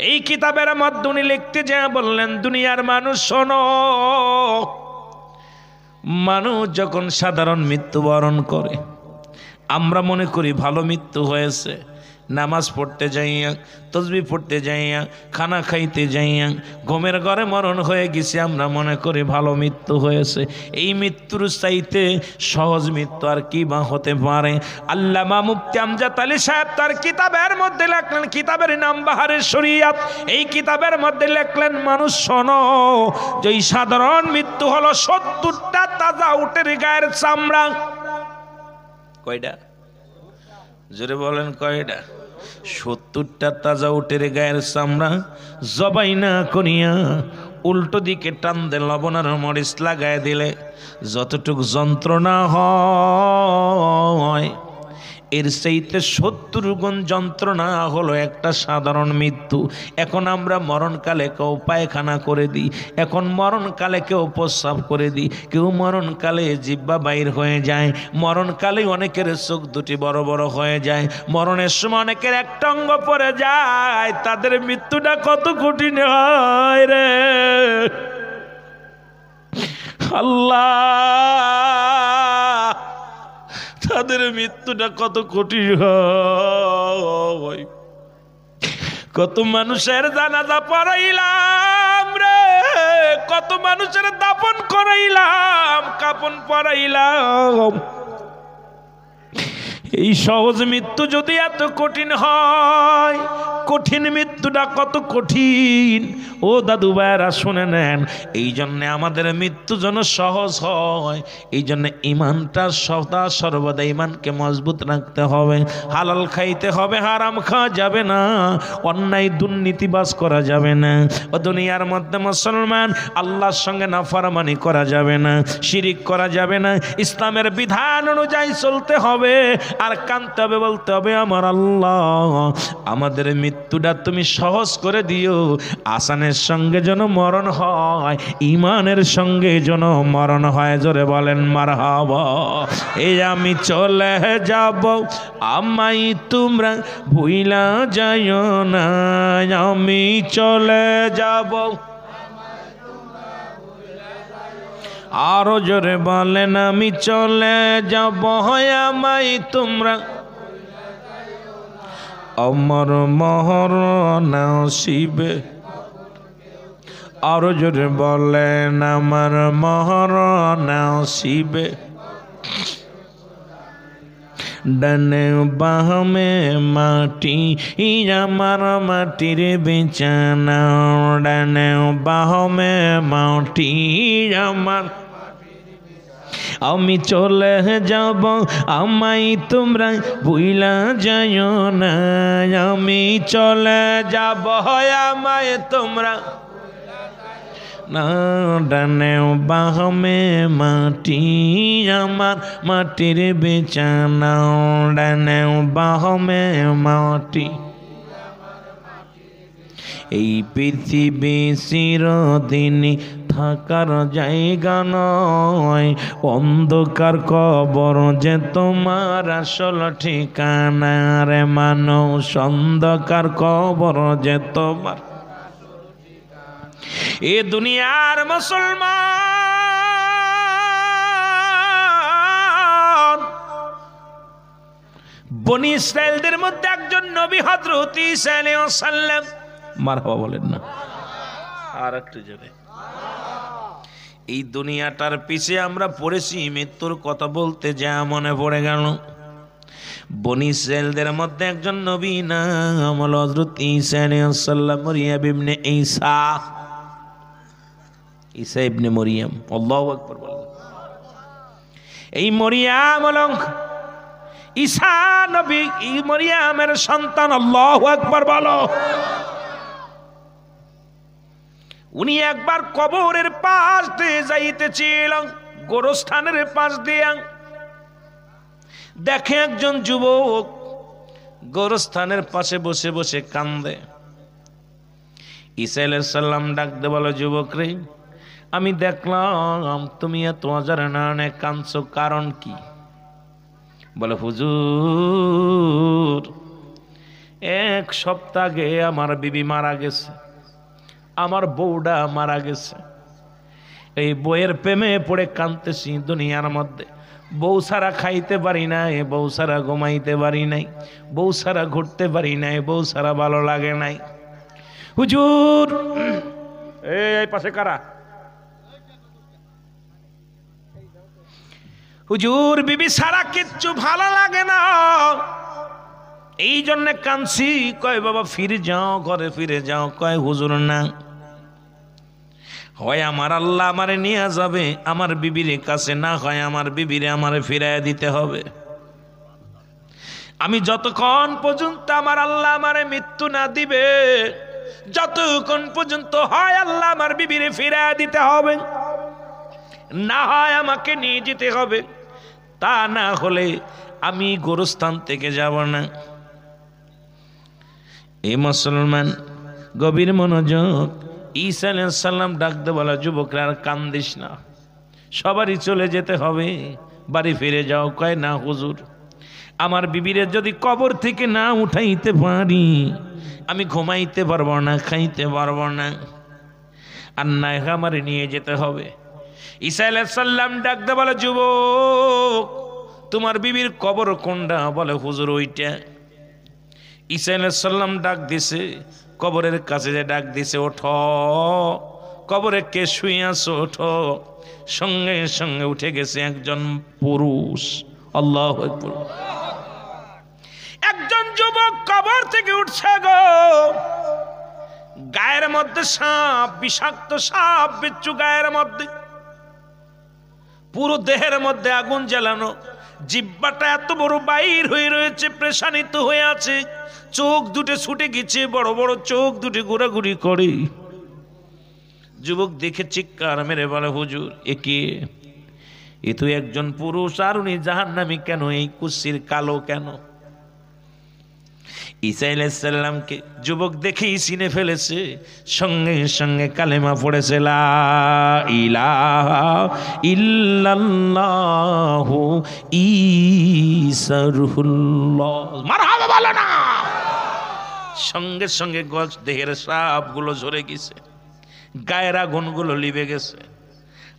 এই কিতাবের মধ্যে উনি লিখতে যা বললেন, দুনিয়ার মানুষ শোনো, মানুষ যখন সাধারণ মৃত্যুবরণ করে আমরা মনে করি ভালো মৃত্যু হয়েছে। নামাজ পড়তে যাইয়া, তসবিহ পড়তে যাইয়া, খানা খাইতে যাইয়া ঘুমের ঘরে মরণ হয়ে গেছে, আমরা মনে করি ভালো মৃত্যু হয়েছে। এই মৃত্যুর চাইতে সহজ মৃত্যু আর কি বা হতে পারে? আল্লামা মুফতি আমজাদ আলী সাহেব তার কিতাবের মধ্যে লেখলেন, কিতাবের নাম বাহারে শরিয়াত। এই কিতাবের মধ্যে লেখলেন, মানুষ শোনো, যে সাধারণ মৃত্যু হলো 70টা তাজা উটের গায়ের চামড়া। কয়টা? জোরে বলেন, কয়টা? 70টা তাজা উটের গায়ের চামড়া জবাই না করিয়া উল্টো দিকে টান দে, লবণ আর মরিচ লাগায় দিলে যতটুক যন্ত্রণা হয় এর চাইতে 70 গুণ যন্ত্রণা হলো একটা সাধারণ মৃত্যু। এখন আমরা মরণকালে কেউ পায়খানা করে দিই, এখন মরণকালে কেউ প্রস্রাব করে দিই, কেউ মরণকালে জিহ্বা বাইর হয়ে যায়, মরণকালে অনেকের চোখ দুটি বড় বড় হয়ে যায়, মরণের সময় অনেকের একটা অঙ্গ পড়ে যায়। তাদের মৃত্যুটা কত কঠিন হয় রে আল্লাহ, তাদের মৃত্যুটা কত কঠিন হয়। কত মানুষের জানাজা পড়াইলাম রে, কত মানুষের দাফন করাইলাম, কাফন পরাইলাম। এই সহজ মৃত্যু যদি এত কঠিন হয়, কঠিন মৃত্যুটা কত কঠিন। ও দাদু ভাইরা শুনে নেন, এই জন্যে আমাদের মৃত্যু যেন সহজ হয়, এই জন্য ইমানটা সদা সর্বদা ইমানকে মজবুত রাখতে হবে। হালাল খাইতে হবে, হারাম খাওয়া যাবে না, অন্যায় দুর্নীতিবাজ করা যাবে না। ও দুনিয়ার মধ্যে মুসলমান আল্লাহর সঙ্গে নাফরমানি করা যাবে না, শিরিক করা যাবে না, ইসলামের বিধান অনুযায়ী চলতে হবে। আর কানতে হবে, বলতে হবে, আমার আল্লাহ আমাদের মৃত্যুটা তুমি সহজ করে দিও, আসানের সঙ্গে যেন মরণ হয়, ইমানের সঙ্গে যেন মরণ হয়। জোরে বলেন মারহাবা। এই আমি চলে যাব, আমায় তোমরা ভুইলা যাইও না, আমি চলে যাব। আরো জোরে বলেন, আমি চলে যাব, আমায় তোমরা অমর মোহর নসিবে। আরো জোরে বলেন, আমার মোহর নসিবে। ডানে বামে মাটি আমার মাটির বিছানা, ডানে বামে মাটি আমার। আমি চলে যাব আমায় তোমরা ভুইলা যাইও না আমি চলে যাব আমায় তোমরা না ডানে বামে মাটি আমার মাটির বিছানা ডানে বামে মাটি এই পৃথিবী চিরদিনই থাকার জায়গা নয় অন্ধকার কবর যে তোমার আসল ঠিকানা রে মানুষ অন্ধকার কবর যে তোমার এ দুনিয়ার মুসলমান বনি ইসরাইলদের মধ্যে একজন নবী হযরত ঈসা আলাইহিস সালাম মারহাবা বলেন না আর একটু জোরে এই দুনিয়াটার পিছে আমরা পড়েছি মৃত্যুর কথা বলতে যা মনে পড়ে গেল বনি ইসরাইলদের মধ্যে একজন নবী নাম হলো হযরত ঈসা আলাইহিস সালাম মরিয়ম ইবনে ঈসা ঈসা ইবনে মরিয়ম আল্লাহু আকবার বলেন এই মরিয়ম হলো ঈসা নবী এই মরিয়মের সন্তান আল্লাহু আকবার বলো উনি একবার কবরের পাশ দিয়ে যাইতেছিলেন গোরস্থানের পাশ দিয়ে দেখে একজন যুবক গোরস্থানের পাশে বসে বসে কান্দে ঈসা আলাইহিস সালাম ডাক দে বলে যুবক রে আমি দেখলাম তুমি এত অজানা কাঁদছো কারণ কি বলে হুজুর এক সপ্তাহ আগে আমার বিবি মারা গেছে আমার বউটা মারা গেছে এই বউয়ের প্রেমে পড়ে কাঁদতেছি দুনিয়ার মধ্যে বউ ছাড়া খাইতে পারি নাই বউ ছাড়া ঘুমাইতে পারি নাই বউ ছাড়া ঘুরতে পারি নাই বউ ছাড়া ভালো লাগে নাই হুজুর এই পাশে কারা হুজুর বিবি ছাড়া কিচ্ছু ভালো লাগে না এই জন্য কাঁদছি কয় বাবা ফিরে যাও ঘরে ফিরে যাও কয় হুজুর না হয় আমার আল্লাহ আমারে নিয়ে যাবে আমার বিবির কাছে না হয় আমার বিবিরে আমারে ফিরাইয়া দিতে হবে আমি যতক্ষণ পর্যন্ত আমার আল্লাহ আমারে মৃত্যু না দিবে যতক্ষণ পর্যন্ত হয় আল্লাহ আমার বিবিরে ফিরাইয়া দিতে হবে না হয় আমাকে নিয়ে যেতে হবে তা না হলে আমি গোরস্থান থেকে যাব না এই মুসলমান গভীর মনোযোগ ঈসা আলাইহিস সালাম ডাকতে বলা যুবকরা আর কান্দিস না সবারই চলে যেতে হবে বাড়ি ফিরে যাও কয় না হুজুর আমার বিবিরে যদি কবর থেকে না উঠাইতে পারি আমি ঘুমাইতে পারবো না খাইতে পারবো না আর না আমার নিয়ে যেতে হবে ঈসা আলাইহিস সালাম ডাকতে বলা যুবক তোমার বিবির কবর কোনটা বলে হুজুর ওইটা ঈসা আলাইহিস সালাম ডাক দিছে কবরের কাছে যে ডাক দিছে ওঠো কবরে কে শুয়ে আছো ওঠো সঙ্গে সঙ্গে উঠে গেছে একজন পুরুষ আল্লাহু আকবার একজন যুবক কবর থেকে উঠছে গো গায়ের মধ্যে সাপ বিষাক্ত সাপ বিচ্ছু গায়ের মধ্যে পুরো দেহের মধ্যে আগুন জ্বালানো জিহ্বাটা এত বড় বাইর হয়ে রয়েছে প্রেশানিত হয়ে আছে চোখ দুটো ছুটে গেছে বড় বড় চোখ দুটো ঘোরাঘুরি করে যুবক দেখে চিৎকার মেরে বলে হুজুর একে এ তো একজন পুরুষ আর উনি জাহান্নামী কেন এই কুৎসির কালো কেন ঈসা আলাইহিস সালামকে যুবক দেখেই চিনে ফেলেছে সঙ্গে সঙ্গে কালেমা পড়েছে লা ইলাহা ইল্লাল্লাহু ঈসা রূহুল্লাহ মারহাবা বলো না সঙ্গে সঙ্গে গজ দেহের সাপগুলো ঝরে গেছে গায়ের আগুনগুলো লিবে গেছে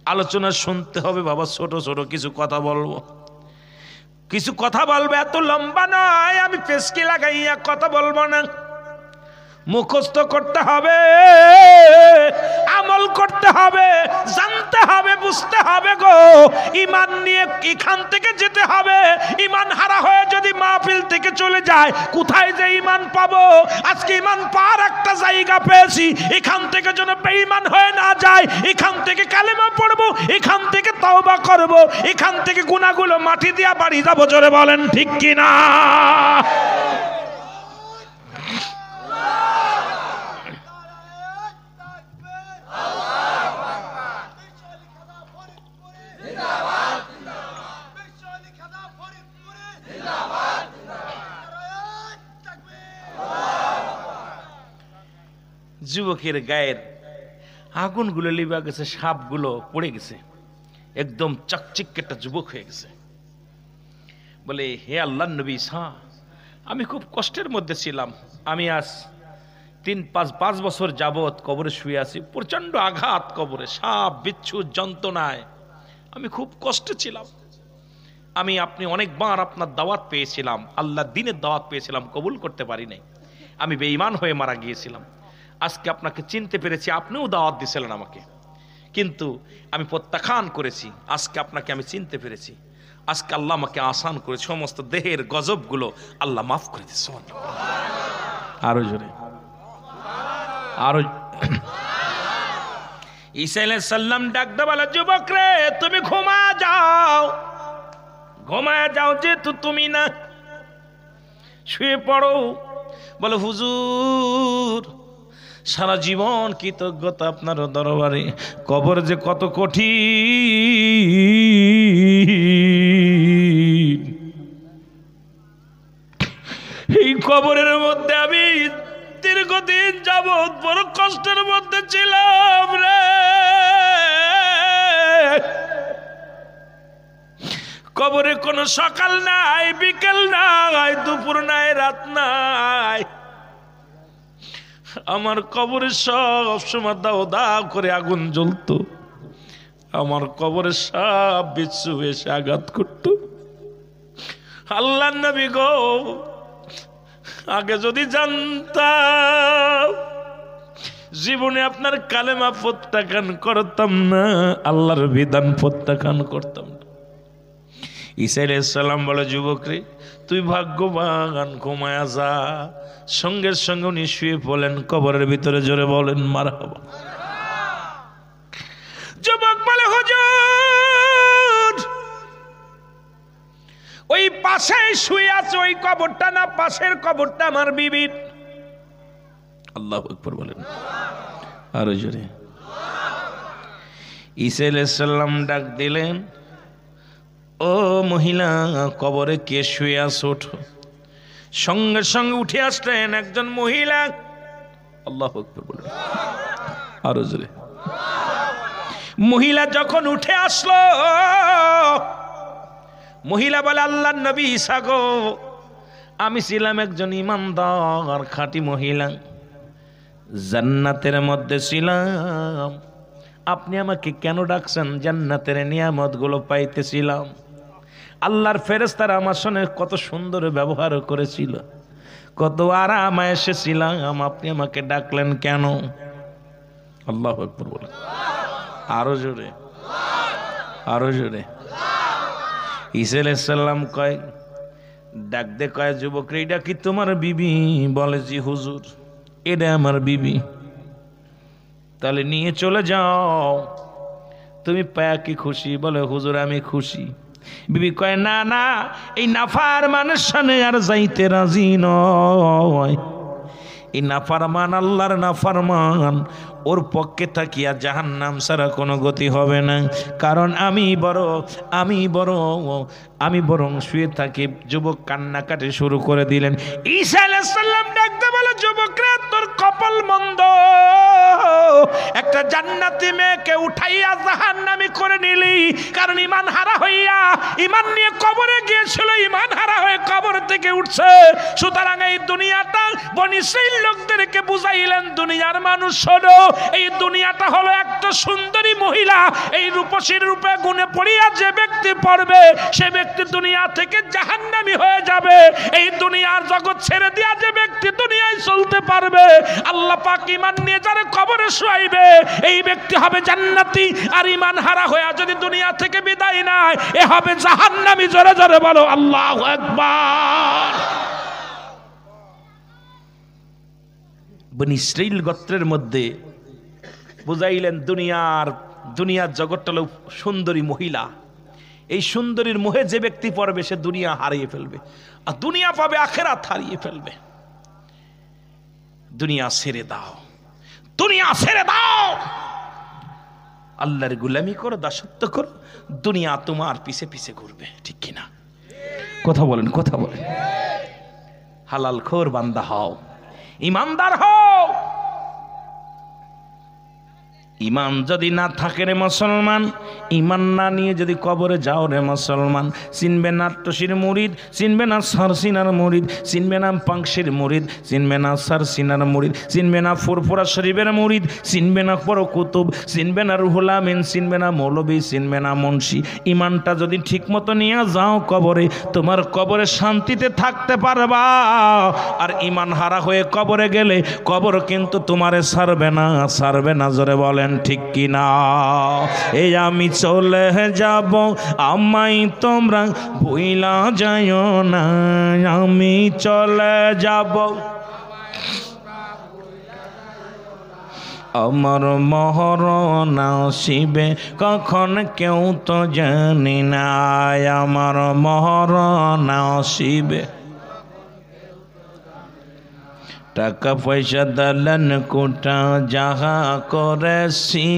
আলোচনা শুনতে হবে বাবা ছোট ছোট কিছু কথা বলবো কিছু কথা বলবে এত লম্বা নয় আমি পেশকি লাগাইয়া কথা বলবো না মুখস্থ করতে হবে, আমল করতে হবে, জানতে হবে, বুঝতে হবে গো। ঈমান নিয়ে এখান থেকে যেতে হবে। ঈমান হারা হয়ে যদি মাহফিল থেকে চলে যায়, কোথায় যে ঈমান পাবো? আজকে ঈমান পাওয়ার একটা জায়গা পেয়েছি, এখান থেকে যেন বেঈমান হয়ে না যায়। এখান থেকে কালেমা পড়বো, এখান থেকে তওবা করব, এখান থেকে গুনাহগুলো মাটি দিয়া বাড়ি যাবো। জোরে বলেন ঠিক কিনা? যুবকের গায়ের আগুনগুলো লিবা গেছে, সাপগুলো পড়ে গেছে, একদম চকচিক একটা যুবক হয়ে গেছে। বলে, হে আল্লাহর নবী, আমি খুব কষ্টের মধ্যে ছিলাম। আমি আজ 5 বছর যাবৎ কবরে শুয়ে আছি, প্রচন্ড আঘাত, কবরে সাপ বিচ্ছু যন্ত্রণায় আমি খুব কষ্টে ছিলাম। আপনি অনেকবার আপনার দাওয়াত পেয়েছিলাম, আল্লাহ দিনের দাওয়াত পেয়েছিলাম, কবুল করতে পারি নাই। আমি বেঈমান হয়ে মারা গিয়েছিলাম। আজকে আপনাকে চিনতে পেরেছি, আপনিও দাওয়াত দিয়েছিলেন আমাকে, কিন্তু আমি প্রত্যাখ্যান করেছি। আজকে আপনাকে আমি চিনতে পেরেছি। আজকে আল্লাহ আমাকে আসান করে সমস্ত দেহের গজবগুলো আল্লাহ মাফ করে দিচ্ছে। আরো জোরে, আরো। ঈসা আলাইহিস সালাম ডাক দে বলে, যুবক রে, তুমি ঘুমায় যাও, ঘুমায় যাও, যেহেতু তুমি না, শুয়ে পড়ো। বলে, হুজুর, সারা জীবন কৃতজ্ঞতা আপনার দরবারে, কবর যে কত কঠিন, এই কবরের মধ্যে আমি দীর্ঘদিন যাবৎ বড় কষ্টের মধ্যে ছিলাম রে। কবরে কোনো সকাল নাই, বিকেল নাই, দুপুর নাই, রাত নাই। আমার কবরে সব সময় দাও দাও করে আগুন জ্বলতো। আমার কবরে সব বিচ্ছু এসে আঘাত করত। আল্লাহর নবী গো, আগে যদি জানতাম, জীবনে আপনার কালেমা প্রত্যাখ্যান করতাম না, আল্লাহর বিধান প্রত্যাখ্যান করতাম না। ঈসা আলাইহিস সালাম বলে, যুবক রে, তুই ভাগ্যবান, ঘুমায়া যা। সঙ্গে সঙ্গে উনি শুয়ে পড়লেন কবরের ভিতরে। জোরে বলেন মারহাবা। যুবক বলে, হুজুর, ওই পাশে শুয়ে আছে, ওই কবরটা না, পাশের কবরটা আমার বিবির। আল্লাহু আকবার বলেন আরো জোরে। ঈসা আলাইহিস সালাম ডাক দিলেন, ও মহিলা, কবরে কে শুয়ে আছো? ওঠো। সঙ্গে সঙ্গে উঠে আসলেন একজন মহিলা। আল্লাহু আকবার বলেন আরো জোরে। মহিলা যখন উঠে আসলো, মহিলা বলে, আল্লাহর নবী ঈসা গো, আমি ছিলাম একজন ঈমানদার খাঁটি মহিলা, জান্নাতের মধ্যে ছিলাম। আপনি আমাকে কেন ডাকছেন? জান্নাতের নিয়ামতগুলো পাইতেছিলাম। আল্লাহর ফেরেশতারা আমার সঙ্গে কত সুন্দর ব্যবহার করেছিল, কত আরামে এসেছিলাম। আপনি আমাকে ডাকলেন কেন? আল্লাহু আকবার বলেন আরো জোরে, আরো জোরে। ঈসা আলাইহিস সালাম কয়, ডাক দে কয়, যুবক রে, এটা কি তোমার বিবি? বলে, জি হুজুর, এটা আমার বিবি। তাহলে নিয়ে চলে যাও। তুমি পায়া কি খুশি? বলে, হুজুর, আমি খুশি। বিবি কয়, না না, এই নাফার মানুষ সামনে আর যাইতে রাজি নয়। এই নাফারমান, আল্লাহর নাফারমান, ওর পক্ষে থাকিয়া জাহান্নাম ছাড়া কোনো গতি হবে না। কারণ আমি বরং শুয়ে থাকি। যুবক কান্নাকাটি শুরু করে দিলেন। ঈসা আলাইহিস সালাম ডাকতে বলে, যুবকরা, তোর কপাল মন্দ, একটা জান্নাতি মেয়েকে উঠাইয়া জাহান্নামী করে নিলি। কারণ ঈমান হারা হইয়া, ঈমান নিয়ে কবরে গিয়েছিল, ঈমান হারা হয়ে কবর থেকে উঠছে। সুতরাং এই দুনিয়াটা বনি ইসরাইল লোকদেরকে বুঝাইলেন, দুনিয়ার মানুষ শোনো, এই দুনিয়াটা হলো একটা সুন্দরী মহিলা, এই রূপসীর রূপে গুণে পড়িয়া যে ব্যক্তি পড়বে সে ব্যক্তি দুনিয়া থেকে জাহান্নামী হয়ে যাবে। এই দুনিয়ার জগৎ ছেড়ে দিয়া যে ব্যক্তি দুনিয়ায় চলতে পারবে, আল্লাহ পাক ঈমান নিয়ে যারা কবরে শুয়াইবে এই ব্যক্তি হবে জান্নাতি। আর ঈমান হারা হয়ে যদি দুনিয়া থেকে বিদায় নেয় এ হবে জাহান্নামী। জোরে জোরে বলো আল্লাহু আকবার। বনি ইসরাইল গোত্রের মধ্যে বুঝাইলেন দুনিয়ার জগৎটা হলো সুন্দরী মহিলা। এই সুন্দরীর মোহে যে ব্যক্তি পড়বে সে দুনিয়া হারিয়ে ফেলবে, আর দুনিয়া পাবে আখিরাত হারিয়ে ফেলবে। দুনিয়া ছেড়ে দাও, দুনিয়া ছেড়ে দাও, আল্লাহর গোলামি করো, দাসত্ব করো, দুনিয়া তোমার পিছে পিছে ঘুরবে। ঠিক কিনা? কথা বলেন, কথা বলেন। হালাল খোর বান্দা হও, ইমানদার হও। ইমান যদি না থাকে রে মুসলমান, ইমান না নিয়ে যদি কবরে যাও রে মুসলমান, চিনবে না টসির মুরিদ, চিনবে না সারসিনার মুরিদ, চিনবে না পাংশির মুরিদ, চিনবে না সারসিনার মুরিদ, চিনবে না ফুরফুরা শরীফের মুরিদ, চিনবে না বড় কুতুব, চিনবে না রুহুল আমিন, চিনবে না মৌলবী, চিনবে না মুন্সি। ইমানটা যদি ঠিক মতো নিয়ে যাও কবরে, তোমার কবরে শান্তিতে থাকতে পারবা। আর ইমান হারা হয়ে কবরে গেলে কবর কিন্তু তোমারে ছাড়বে না, ছাড়বে না। জোরে বলেন ঠিক কিনা? এই আমি চলে যাব, আমাই তোমরা ভুইলা যাইও না। আমি চলে যাব, আমার মরণ আসিবে কখন কেউ তো জানি না। আমার মরণ আসিবে, টাকা পয়সা দালান কোটা যাহা করেছি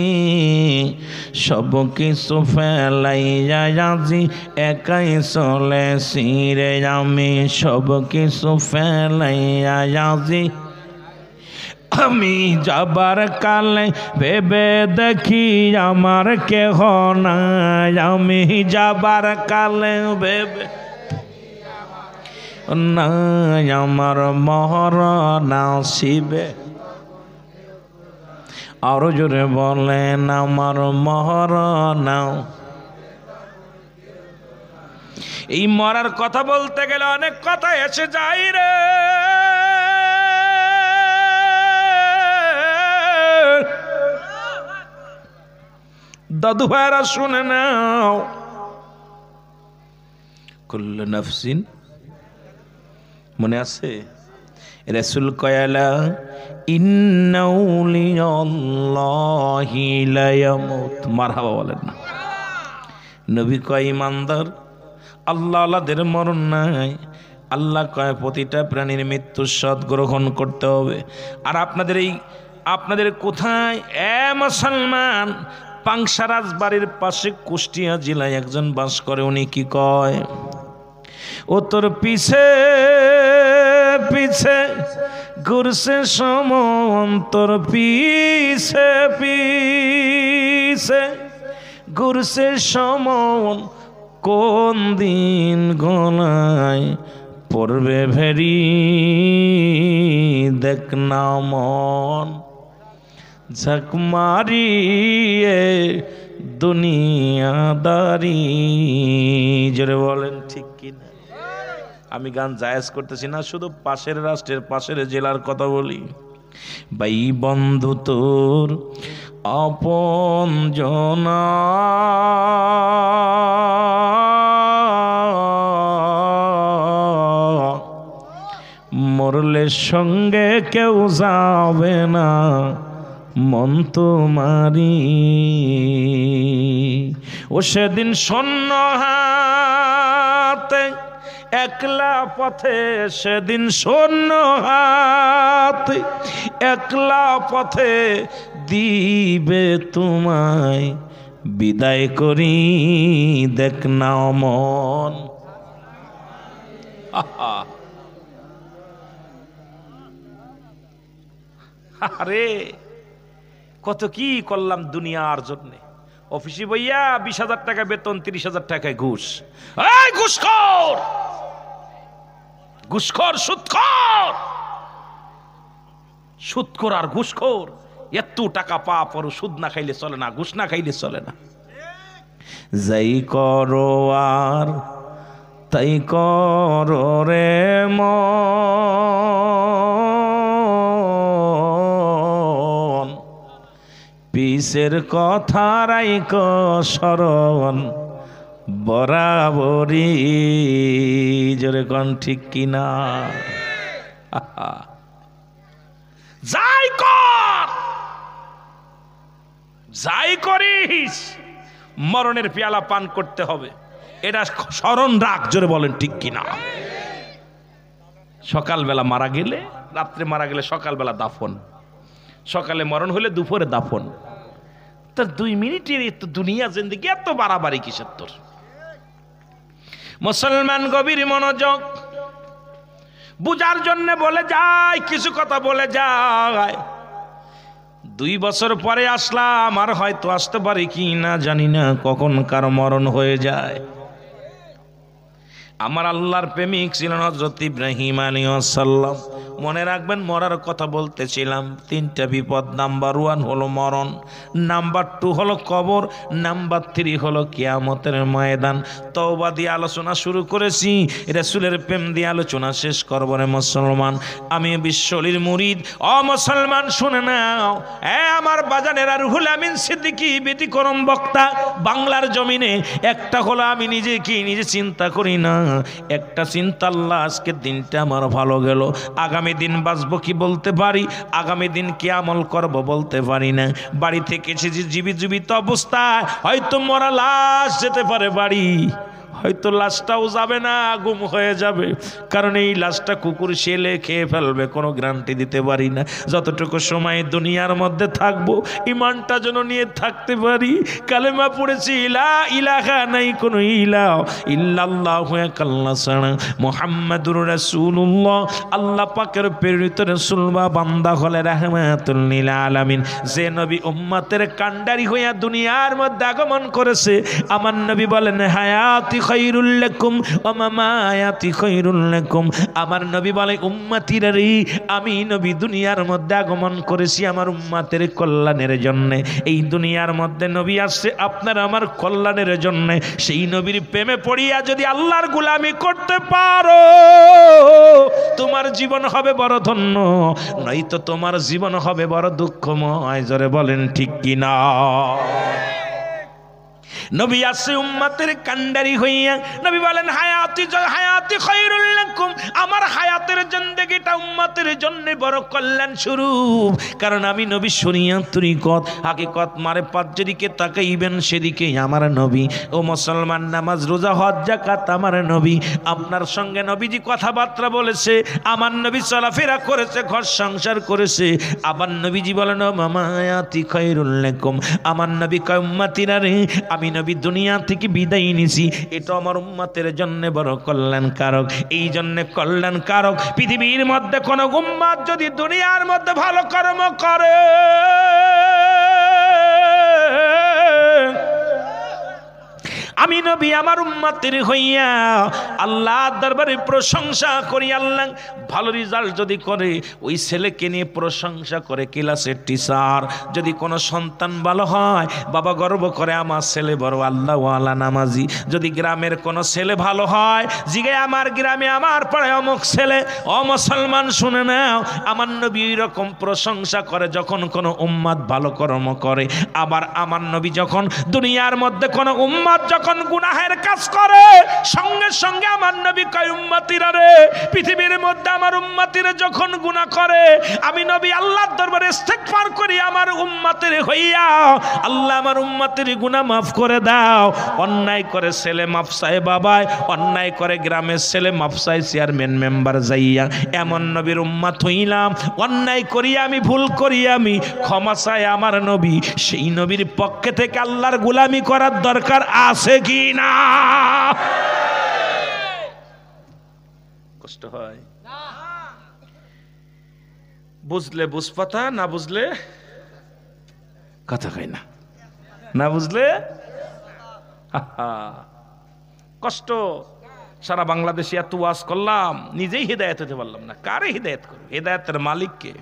সব কিছু ফেলাইয়া আজি একাই চলেছি রে। আমি সব কিছু ফেলাইয়া আজি, আমি যাবার কালে ভেবে দেখি আমার কেহ নাই। আমি যাবার কালে ভেবে নাই আমার মরণ আসিবে। আরো জোরে বলেন আমার মরণ। এই মরার কথা বলতে গেলে অনেক কথা এসে যায় রে। দাদু ভাইরা শুনে নাও, কুল্লু নাফসিন, মনে আছে রাসূল কয়ালা ইন্নাউ লিল্লাহি লা ইয়ামুত। মারহাবা বলেন না। নবী কয় ইমানদার আল্লাহ আল্লাহদের মরণ নাই। আল্লাহ কয় প্রতিটা প্রাণীর মৃত্যুর স্বাদ গ্রহণ করতে হবে। আর আপনাদের কোথায় এ মুসলমান, পাংশা রাজবাড়ির পাশে কুষ্টিয়া জেলায় একজন বাস করে। উনি কি কয়, ও তোর পিছে পিছে ঘুরছে সমন, তোর পিছে পিছে ঘুরছে সমন, কোন দিন গলায় পড়বে ভেরি দেখ না মন। ঝাঁক মারিয়ে দুনিয়াদারি। জোরে বলেন ঠিক কিনা? আমি গান জায়েজ করতেছি না, শুধু পাশের রাষ্ট্রের পাশের জেলার কথা বলি। ভাই বন্ধু তোর আপন জনা, মরলে সঙ্গে কেউ যাবে না মন তোমারি। ও সেদিন শূন্য হাতে একলা পথে, সেদিন শূন্য হাতে একলা পথে দিবে তোমায় বিদায় করি দেখ না মন। আরে কত কি করলাম দুনিয়ার জন্যে। অফিসে বইয়া 20,000 টাকা বেতন, 30,000 টাকায় ঘুষ। এই ঘুষখোর, ঘুষখোর, সুদখোর, সুদখোর আর ঘুষখোর এত টাকা পা পর সুদ না খাইলে চলে না, ঘুষ না খাইলে চলে না। যাই করো আর তাই করো রে মন, পিসের কথা রাইক স্মরণ বরাবরই। জোরে কোন ঠিক কিনা? যাই কর, যাই করিস, মরণের পেয়ালা পান করতে হবে, এটা স্মরণ রাখ। জোরে বলেন ঠিক কিনা? সকালবেলা মারা গেলে, রাত্রে মারা গেলে সকালবেলা দাফন, সকালে মরণ হলে দুপুরে দাফন। তোর 2 মিনিটের তো দুনিয়া জিন্দেগি এত বাড়াবাড়ি কিসের তোর? মুসলমান গভীর মনোযোগ, বুঝার জন্য বলে যায়, কিছু কথা বলে যায়। 2 বছর পরে আসলাম, আর হয়তো আসতে পারি কি না জানি না, কখন কার মরণ হয়ে যায়। আমার আল্লাহর প্রেমিক ছিলেন হযরত ইব্রাহিম আলাইহিস সালাম। মনে রাখবেন, মরার কথা বলতেছিলাম, 3টা বিপদ। নাম্বার 1 হলো মরণ, নাম্বার 2 হলো কবর, নাম্বার 3 হলো কিয়ামতের ময়দান। তওবা দিয়ে আলোচনা শুরু করেছি, রাসূলের প্রেম দিয়ে আলোচনা শেষ করব রে মুসলমান। আমি বিশ্বলির মুরিদ, ও মুসলমান শুনে নাও, আমার বাজানেরা, রুহুল আমিন সিদ্দিকী ব্যতিক্রম বক্তা। বাংলার জমিনে একটা হলো আমি নিজে কি নিজে চিন্তা করি না, একটা চিন্তা, আল্লাহ আজকের দিনটা আমার ভালো গেল, আগামী দিন বাঁচবো কি বলতে পারি, আগামী দিন কি আমল করব বলতে পারি না। বাড়ি থেকে এসেছি জীবিত অবস্থায়, হয়তো মরা লাশ যেতে পারে বাড়ি, হয়তো লাশটাও যাবে না, গুম হয়ে যাবে, কারণ এই লাশটা কুকুর শেলে খেয়ে ফেলবে, কোনো গ্যারান্টি দিতে পারি না। যতটুকু সময় দুনিয়ার মধ্যে থাকবো, ইমানটা যেন নিয়ে থাকতে পারি। কালেমা পড়েছি, লা ইলাহা, নাই কোনো ইলাহ ইল্লাল্লাহু, এক আল্লাহ ছাড়া, মুহাম্মাদুর রাসূলুল্লাহ, আল্লাহ পাকের প্রেরিত রাসূল বা বান্দা হলে রাহমাতুল লিল আলামিন। যে নবী উম্মতের কান্ডারি হইয়া দুনিয়ার মধ্যে আগমন করেছে, আমার নবী বলেন, হায়াতি খায়রুল লাকুম ওয়া মামায়াতি খায়রুল লাকুম। আমার নবী বলে, উম্মতিরা রে, আমি নবী দুনিয়ার মধ্যে আগমন করেছি আমার উম্মতের কল্যাণের জন্য। এই দুনিয়ার মধ্যে নবী আসছে আপনার আমার কল্যাণের জন্য। সেই নবীর প্রেমে পড়িয়া যদি আল্লাহর গোলামি করতে পারো, তোমার জীবন হবে বড় ধন্য, নয়তো তোমার জীবন হবে বড় দুঃখময়। জোরে বলেন ঠিক কিনা? নবী আসে উম্মতের কান্ডারি হইয়া, নবী বলেন, হায়াতি খায়রুল লাকুম, আমার হায়াতের জিন্দেগিটা উম্মতের জন্য বড় কল্যাণ স্বরূপ। কারণ আমি নবী শরীয়ত তরিকত হাকিকত মারে পাঁচ যেদিকে তাকাইবেন সেদিকে আমার নবী। ও মুসলমান, নামাজ রোজা হজ যাকাত আমার নবী। আপনার সঙ্গে নবীজি কথাবার্তা বলেছে, আমার নবী চলাফেরা করেছে, ঘর সংসার করেছে। আবার নবীজি বলেন, মামায়াতি খায়রুল লাকুম, আমার নবী কয়, উম্মতিরা রে, আমি নবী দুনিয়া থেকে বিদায় নিছি, এটা আমার উম্মতের জন্য বড় কল্যাণকারক। এই জন্য কল্যাণকারক, পৃথিবীর মধ্যে কোন উম্মত যদি দুনিয়ার মধ্যে ভালো কর্ম করে, আমি নবী আমার উম্মতের হইয়া আল্লাহর দরবারে প্রশংসা করি। আল্লাহ ভালো রেজাল্ট যদি করে, ওই ছেলেকে নিয়ে প্রশংসা করে ক্লাসের টিচার। যদি কোনো সন্তান ভালো হয়, বাবা গর্ব করে আমার ছেলে বড় আল্লাহওয়ালা নামাজি। যদি গ্রামের কোনো ছেলে ভালো হয়, জিগে আমার গ্রামে আমার পাড়ায় অমুক ছেলে। ও মুসলমান শুনে নাও, আমার নবী এরকম প্রশংসা করে যখন কোনো উম্মত ভালো কর্ম করে। আবার আমার নবী যখন দুনিয়ার মধ্যে কোনো উম্মত যখন গুনাহের কাজ করে, সঙ্গে সঙ্গে আমার নবী কয়, উম্মতিরা রে, পৃথিবীর মধ্যে আমার উম্মতিরা যখন গুনাহ করে, আমি নবী আল্লাহর দরবারে ইস্তেগফার করি আমার উম্মতের হইয়া, আল্লাহ আমার উম্মতের গুনাহ মাফ করে দাও। অন্যায় করে ছেলে মাফ চায় বাবায়, অন্যায় করে গ্রামের ছেলে মাফ চায় চেয়ারম্যান মেম্বার যাইয়া। এমন নবীর উম্মত হইলাম, অন্যায় করি আমি, ভুল করি আমি, ক্ষমা চায় আমার নবী। সেই নবীর পক্ষে থেকে আল্লাহর গোলামি করার দরকার আছে কি না? কষ্ট হয় না? বুঝলে বুঝপাতা, না বুঝলে কথা কয় না, না বুঝলে কষ্ট। সারা বাংলাদেশে এত ওয়াজ করলাম, নিজেই হিদায়াত হতে পারলাম না। কারে হিদায়াত করব? হিদায়াতের মালিককে।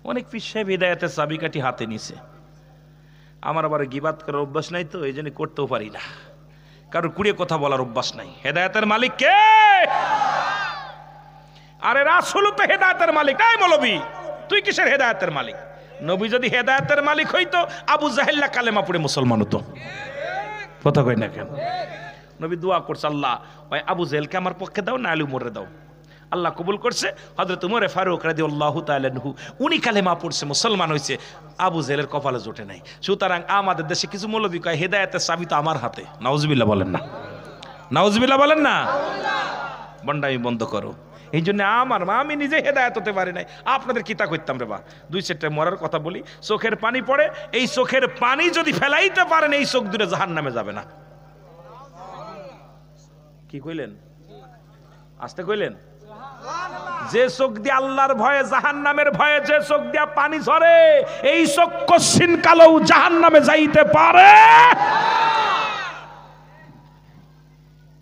অনেক পীর সাহেব হিদায়াতের চাবিকাঠি হাতে নিছে, আমার আবার গিবাত করার অভ্যাস নাই, তো এই জন্য করতেও পারি না, কারোর কুড়িয়ে কথা বলার অভ্যাস নাই। হেদায়েতের মালিক কে? আরে রাসূল তো হেদায়েতের মালিক। এই মৌলবি, তুই কিসের হেদায়েতের মালিক? নবী যদি হেদায়েতের মালিক হইতো, আবু জাহেল্লা কালেমা পড়ে মুসলমান হতো। কথা কই না কেন? নবী দোয়া করছে, আল্লাহ ওই আবু জাহেলকে আমার পক্ষে দাও, না আলী উমরে দাও। আল্লাহ কবুল করছে। হযরত উমরে ফারুক রাদিয়াল্লাহু তাআলা আনহু উনি কালেমা পড়ছে, মুসলমান হয়েছে, আবু জাহেলের কপালে জোটে নাই। সুতরাং আমাদের দেশে কিছু মৌলবি কয় হেদায়েতের চাবি তো আমার হাতে। নাউজুবিল্লাহ বলেন না, নাউজুবিল্লাহ বলেন না। বন্ডামি বন্ধ করো। এই জন্য আমি নিজে হেদায়েত হতে পারি নাই, আপনাদের কিতা করতাম রে বা। দুই চারটে মরার কথা বলি, চোখের পানি পড়ে, এই চোখের পানি যদি ফেলাইতে পারেন, এই চোখ দুটো জাহান্নামে যাবে না। কি কইলেন? আসতে কইলেন? যে চোখ দিয়ে আল্লাহর ভয়ে, জাহান্নামের ভয়ে যে চোখ দিয়ে পানি ঝরে, এই চোখ কচ্ছিন কালো জাহান্নামে যাইতে পারে।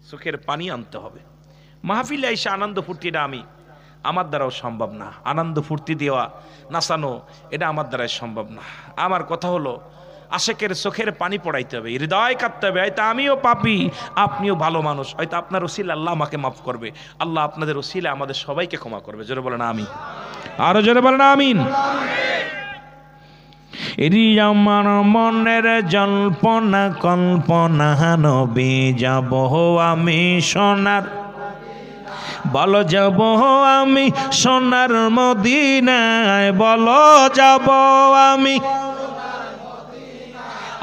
চোখের পানি আনতে হবে। মাহফিলে এসে আনন্দ ফুর্তিটা আমার দ্বারাও সম্ভব না। আনন্দ ফুর্তি দেওয়া, নাচানো, এটা আমার দ্বারাই সম্ভব না। আমার কথা হলো, আশেকের চোখের পানি পড়াইতে হবে, হৃদয় কাঁদতে হবে। হয়তো আমিও পাপী, আপনিও ভালো মানুষ, হয়তো আপনার ওসিলা আল্লাহ আমাকে মাফ করবে, আল্লাহ আপনাদের ওসিলা আমাদের সবাইকে ক্ষমা করবে। জোরে বলেন আমিন। আরো জোরে বলেন আমিন। এরি আমার মনের জল্পনা কল্পনা, নবী যাব আমি সোনার, বলো যাব আমি সোনার মদিনায়, বলো যাব আমি।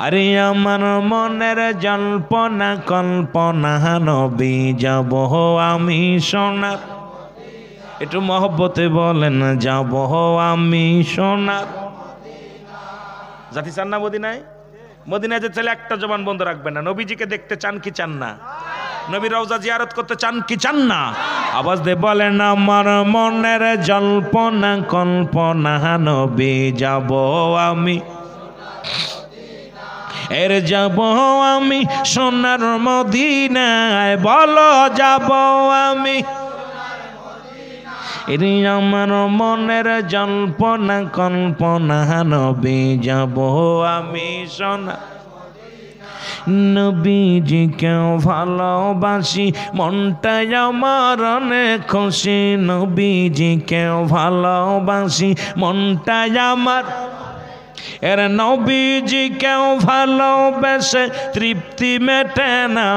আরে আমার মনের জল্পনা কল্পনা, নবী যাব আমি সোনার, একটু মহব্বতে বলেন, যাব আমি সোনার। জাতি চান না মদিনায়? মদিনায় যে ছেলে একটা জবান বন্ধ রাখবেন না। নবীজিকে দেখতে চান কি চান না? নবীর রওজা জিয়ারত করতে চান কি চান না? আওয়াজ দিয়ে বলেন, আমার মনের জল্পনা কল্পনা, নবী যাব আমি, এর যাব আমি সোনার মদিনায়, বলো যাব আমি। এর আমার মনের জল্পনা কল্পনা, নবী যাব আমি সোনার। নবীজি কেউ ভালোবাসি, মনটাই আমার অনেক খুশি। নবীজি কেউ ভালোবাসি, মনটাই আমার। এর নবীজি কেউ ভালোবেসে তৃপ্তি মেটে না,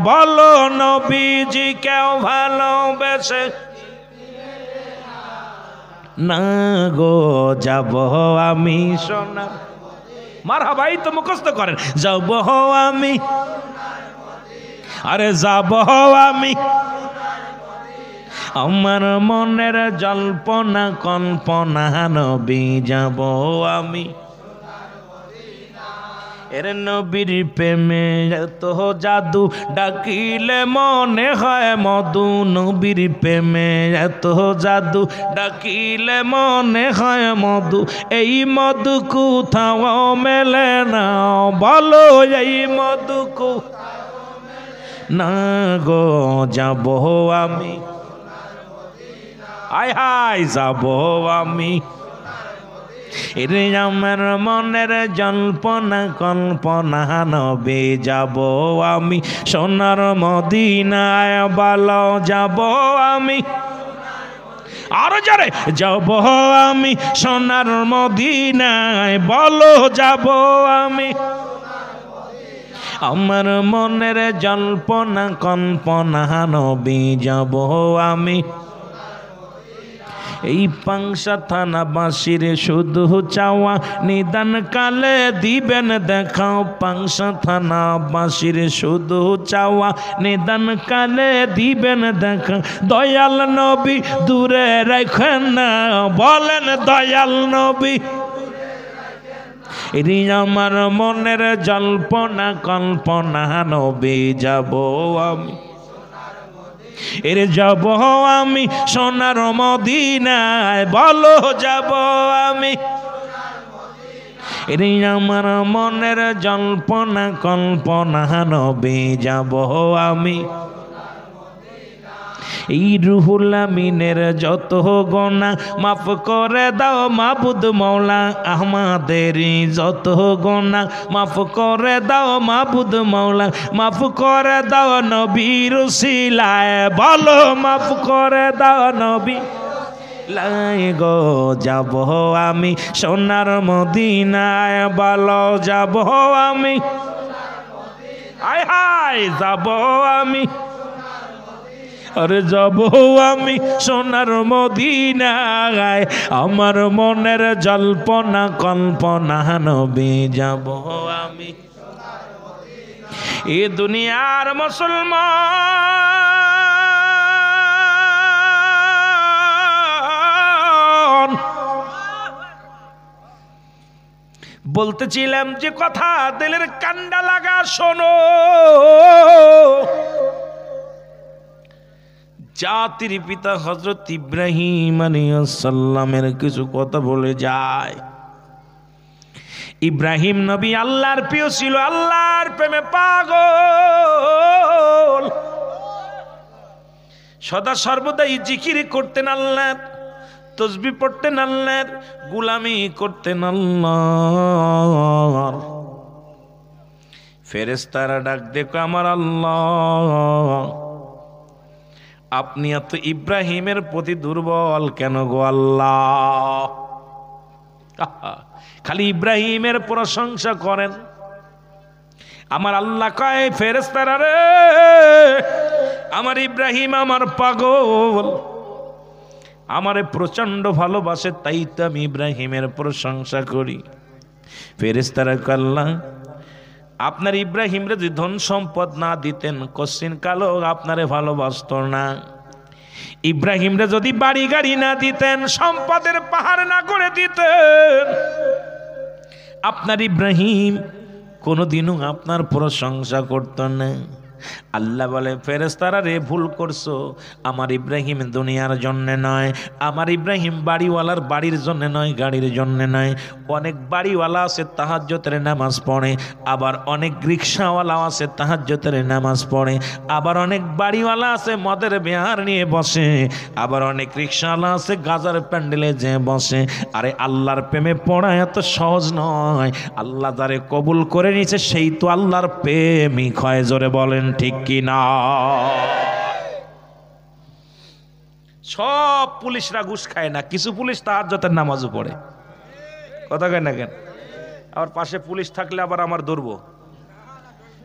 বলো নবীজি কেউ ভালোবেসে না গো, যাব আমি সোনার। মারহাবাই তো মুখস্থ করেন, যাব আমি, আরে যাব আমি। আমার মনের জল্পনা কল্পনা, নবী যাব আমি। এর নবীর প্রেমে এত জাদু, ডাকিলে মনে হয় মধু। নবীর প্রেমে এত জাদু, ডাকিলে মনে হয় মধু। এই মধু কোথাও মেলে না, বলো এই মধু না গো, যাব আমি। আয় হায়, যাব আমি। এরে আমার মনের জল্পনা কল্পনা, নবী যাব আমি সোনার মদিনায়, বলো যাব আমি। আরো যারে, যাব আমি সোনার মদিনায়, বলো যাব আমি। আমার মনের জল্পনা কল্পনা, নবী যাব আমি। এই পাংশা থানাবাসীর শুধু চাওয়া, নিদান কালে দিবেন দেখাও। পাংশা থানাবাসীর শুধু চাওয়া, নিদান কালে দিবেন দেখা। দয়াল নবী দূরে রাখেন না, বলেন দয়াল নবী। এরি আমার মনের জল্পনা কল্পনা, নবী যাব আমি। এর যাব আমি সোনার মদিনায়, বলো যাব আমি। এর আমার মনের জল্পনা কল্পনা, নবী যাব আমি। এই রুহুল আমিনের যত গোনা মাফ করে দাও মাবুদ মৌলা, আমাদের যত গোনা মাফ করে দাও মাবুদ মৌলা, মাফ করে দাও নবীর উসিলায়, বলো মাফ করে দাও নবী লাই গো। যাব আমি সোনার মদিনায়, বলো যাব আমি, হায় হায় যাব আমি, আরে যাব আমি সোনার মদিনায়, আমার মনের জল্পনা কল্পনা নবী যাব আমি। এ দুনিয়ার মুসলমান বলতেছিলাম যে কথা দিলের কান্ডা লাগা শোনো, জাতির পিতা হযরত ইব্রাহিম আলাইহিস সালামের কিছু কথা বলে যায়। ইব্রাহিম নবী আল্লাহর প্রিয় ছিল, আল্লাহর প্রেমে পাগল, সদা সর্বদাই জিকির করতেন আল্লাহর, তসবিহ পড়তেন আল্লাহর, গোলামি করতেন আল্লাহর। ফেরেশতারা ডাক দেখো আমার আল্লাহ, আপনি এত ইব্রাহিমের প্রতি দুর্বল কেন গো আল্লাহ? খালি ইব্রাহিমের প্রশংসা করেন। আমার আল্লাহ কয় ফেরেশতারা রে, আমার ইব্রাহিম আমার পাগল, আমারে প্রচন্ড ভালোবাসে, তাই তো আমি ইব্রাহিমের প্রশংসা করি। ফেরেশতারা কয় আল্লাহ, আপনার ইব্রাহিমরে যদি ধন সম্পদ না দিতেন কশ্চিন কালো আপনারে ভালোবাসত না। ইব্রাহিমরে যদি বাড়ি গাড়ি না দিতেন, সম্পদের পাহাড় না করে দিতেন, আপনার ইব্রাহিম কোনোদিনও আপনার প্রশংসা করত না। আল্লাহ বলে ফেরেশতারা রে, ভুল করছো, আমার ইব্রাহিম দুনিয়ার জন্য নয়, আমার ইব্রাহিম বাড়িওয়ালার বাড়ির জন্য নয়, গাড়ির জন্য নয়। অনেক বাড়িওয়ালা আছে তাহাজ্জুদের নামাজ পড়ে, আবার অনেক রিকশাওয়ালা আছে তাহাজ্জুদের নামাজ পড়ে, আবার অনেক বাড়িওয়ালা আছে মদের বিহার নিয়ে বসে, আবার অনেক রিকশাওয়ালা আছে গাজার প্যান্ডেলে যে বসে। আরে আল্লাহর প্রেমে পড়া এত সহজ নয়, আল্লাহ যারে কবুল করে নিয়েছে সেই তো আল্লাহর প্রেমিক হয়। জোরে বলেন ঠিক কি না? সব পুলিশরা ঘুষ খায় না, কিছু পুলিশ তাহাজ্জুদের নামাজও পড়ে, কথা কয় না কেন? আবার পাশে পুলিশ থাকলে আবার আমার ধরবো।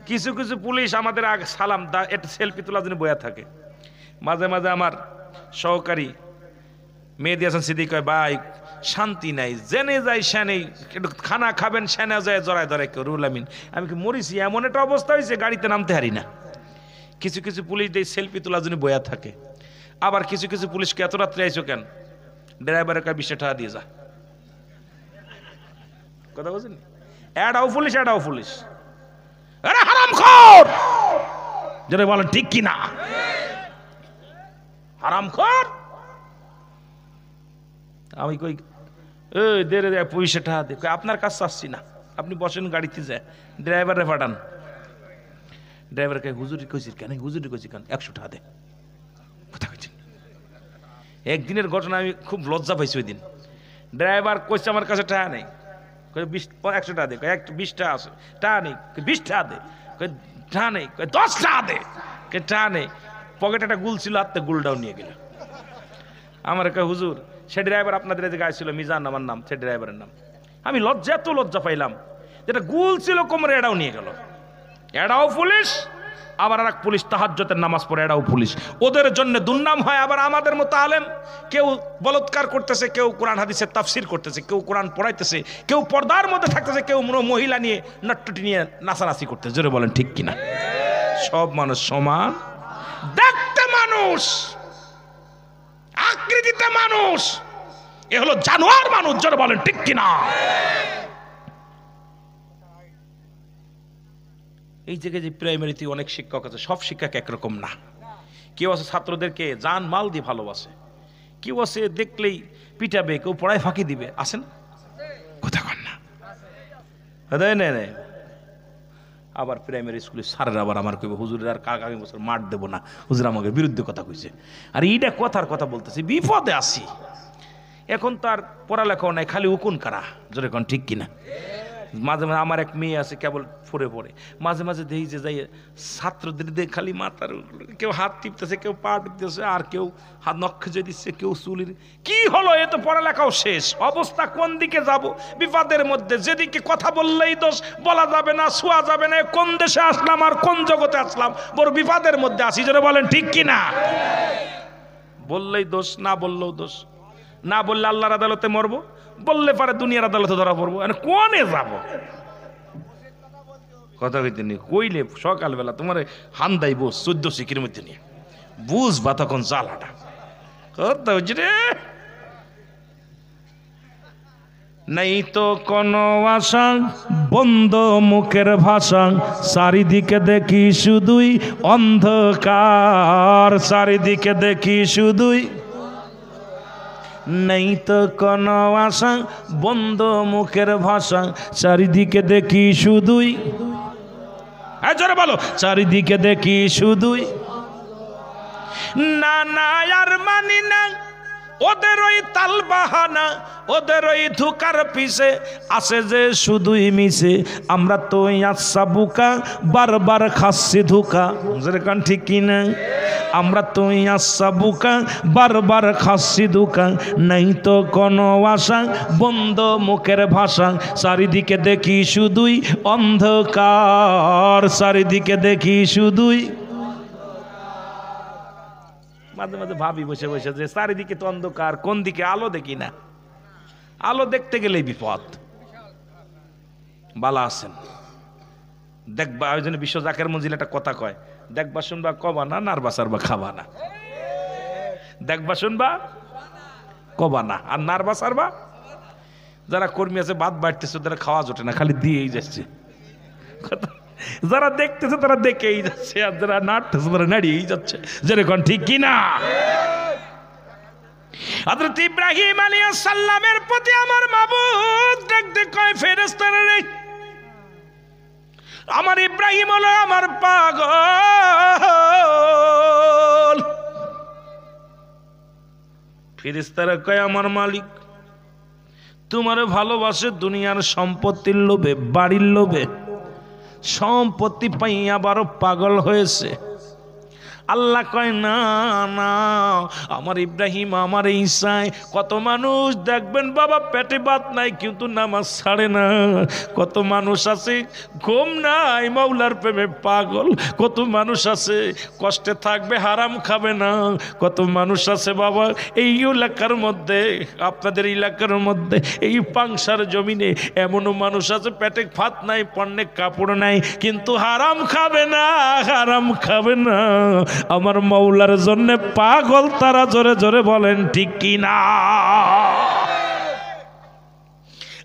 কিছু কিছু পুলিশ আমাদের আগে সালাম দা একটা সেলফি তোলার জন্য বয়া থাকে। মাঝে মাঝে আমার সহকারী মেহেদী হাসান সিদ্দিক কয় ভাই শান্তি নাই, জেনে যাই সেনেই, একটু খানা খাবেন সেনে যায় জড়ায় ধরে কেউ রুল আমিন। আমি কি মরিছি, এমন একটা অবস্থা হয়েছে গাড়িতে নামতে হারি না। কিছু কিছু পুলিশ দিয়ে সেলফি তোলার জন্য বয়া থাকে। আবার কিছু কিছু পুলিশকে এত রাত্রে আইসো কেন, ড্রাইভারের কাছে 20 টাকা দিয়ে যা, কথা বলছেন? এটাও পুলিশ, এটাও পুলিশ। আরে হারামখোর, যেটা বলেন ঠিক কি না? হারামখোর। আমি কই এই দে রে 20 টাকা দে, আপনার কাছে আসছি না, আপনি বসেন গাড়িতে যায়, ড্রাইভারে পাঠান। ড্রাইভার কে হুজুরি কইছি কেন, হুজুরি কইছি কেন, 100 টাকা দে, কথা কইছেন। একদিনের ঘটনা, আমি খুব লজ্জা পাইছি ওই দিন। ড্রাইভার কইছে আমার কাছে টাকা নেই, 100 টাকা দে, 20 টাকা আছে, টাকা নেই, 20 টাকা দে, টাকা নেই, 10 টাকা দে, টাকা নেই। পকেটে একটা গুল ছিল, হাতে গুলটাও নিয়ে গেল। আমার কে হুজুর, সে ড্রাইভার আপনাদের যে গায়ে ছিল মিজান আমার নাম, সে ড্রাইভারের নাম। আমি লজ্জা, এত লজ্জা পাইলাম, যেটা গুল ছিল কোমরে এটাও নিয়ে গেল। এটাও পুলিশ, আবার আর এক পুলিশ তাহাজ্জুদের নামাজ পড়ে, এটাও পুলিশ। ওদের জন্য দুর্নাম হয়। আবার আমাদের মতো আলেম, কেউ বলৎকার করতেছে, কেউ কোরআন হাদিসের তাফসির করতেছে, কেউ কোরআন পড়াইতেছে, কেউ পর্দার মধ্যে থাকতেছে, কেউ মহিলা নিয়ে নট্টটি নিয়ে নাচানাচি করতেছে। জোরে বলেন ঠিক কিনা? সব মানুষ সমান, দেখতে মানুষ, আকৃতিতে মানুষ, এ হলো জানোয়ার মানুষ। জোরে বলেন ঠিক কিনা? এই জায়গায় যে প্রাইমারিতে অনেক শিক্ষক আছে, সব শিক্ষক একরকম না। কেউ আছে ছাত্রদেরকে জান মাল দিয়ে ভালোবাসে, কেউ আছে দেখলেই পিটাবে, কেউ পড়ায় ফাঁকি দিবে, আসেন কথা কন না? আবার প্রাইমারি স্কুলে স্যারের আবার আমার কইবে হুজুরের আর আগামী বছর মাঠ দেবো না, হুজুর আমাকে বিরুদ্ধে কথা কইছে। আর এইটা কথার কথা বলতেছি, বিপদে আসি। এখন তো আর পড়ালেখাও নাই, খালি উকুন কারা, জোরে কোন ঠিক কিনা? মাঝে মাঝে আমার এক মেয়ে আছে কেবল পড়ে পড়ে, মাঝে মাঝে দেখি যে যাই ছাত্রদের দিয়ে খালি মাথার কেউ হাত টিপতেছে, কেউ পা টিপতেছে, আর কেউ হাত নখে দিচ্ছে, কেউ চুলির। কি হলো? এ তো পড়ালেখাও শেষ, অবস্থা কোন দিকে যাব? বিপদের মধ্যে, যেদিকে কথা বললেই দোষ, বলা যাবে না, ছোঁয়া যাবে না। কোন দেশে আসলাম আর কোন জগতে আসলাম? বড় বিপদের মধ্যে আসি, যারা বলেন ঠিক কিনা? বললেই দোষ, না বললেও দোষ। না বললে আল্লাহর আদালতে মরবো, বললে পারে দুনিয়ার আদালতে ধরা পড়বো। কোনে যাব? কথা কইতে নেই, কইলে সকালবেলা তোমার হান্দাই বস 14 শিখির মধ্যে নিয়ে বুঝবা তখন জ্বালাটা। কথা হচ্ছে রে, নাই তো কোনো আশা, বন্ধ মুখের ভাষা, চারিদিকে দেখি শুধুই অন্ধকার, চারিদিকে দেখি শুধুই। নেই তো কোনো আশা, বন্ধ মুখের ভাষা, চারিদিকে দেখি শুধুই। জোরে বলো, চারিদিকে দেখি শুধুই। না না আর মানি না ওদের ওই তাল বাহানা, ওদের ওই ধোকার পিছে আসে যে শুধুই মিশে। আমরা তো আচ্ছা বুকা, বারবার খাচ্ছি ধোকা, যেরকম ঠিক কিনা? আমরা তো আচ্ছা বুকা, বারবার খাচ্ছি ধোকা। নাই তো কোনো আশা, বন্ধ মুখের ভাষা, চারিদিকে দেখি শুধুই অন্ধকার, চারিদিকে দেখি শুধুই। মাঝে মাঝে ভাবি বসে বসে যে চারিদিকে তো অন্ধকার, কোন দিকে আলো দেখি না। আলো দেখতে গেলেই বিপদ। বালা আছেন দেখবা, ওই জন্য বিশ্ব জাকের মঞ্জিল একটা কথা কয়, দেখবা শুনবা কবা না, নারবা সারবা খাবা না। দেখবা শুনবা কবা না, আর নারবা সারবা। যারা কর্মী আছে বাদ বাড়তেছে, তারা খাওয়া জোটে না, খালি দিয়েই যাচ্ছে। যারা দেখতেছে তারা দেখেই যাচ্ছে, আর যারা নাড়তেছে তারা নাড়িয়েই যাচ্ছে, যেরকম ঠিক কিনা? হযরত ইব্রাহিম আলাইহিস সালামের প্রতি আমার মাবুদ দেখতে কয় ফেরেশতারা রে, আমার ইব্রাহিম হলো আমার পাগল। ফেরেশতারা কয় আমার মালিক তোমারে ভালোবাসে দুনিয়ার সম্পত্তির লোভে, বাড়ির লোভে, সম্পত্তি পাইয়া আবারও পাগল হয়েছে। আল্লাহ কয় না না, আমার ইব্রাহিম আমার ঈসায় কত মানুষ দেখবেন বাবা পেটে ভাত নাই কিন্তু নামাজ ছাড়ে না। কত মানুষ আছে ঘুম নাই মাওলার প্রেমে পাগল। কত মানুষ আছে কষ্টে থাকবে হারাম খাবে না। কত মানুষ আছে বাবা এই এলাকার মধ্যে, আপনাদের এলাকার মধ্যে, এই পাংশার জমিনে এমনও মানুষ আছে পেটে ভাত নাই, পণ্যে কাপড় নাই, কিন্তু হারাম খাবে না, হারাম খাবে না। আমার মাওলার জন্য পাগল তারা, জোরে জোরে বলেন ঠিক কিনা?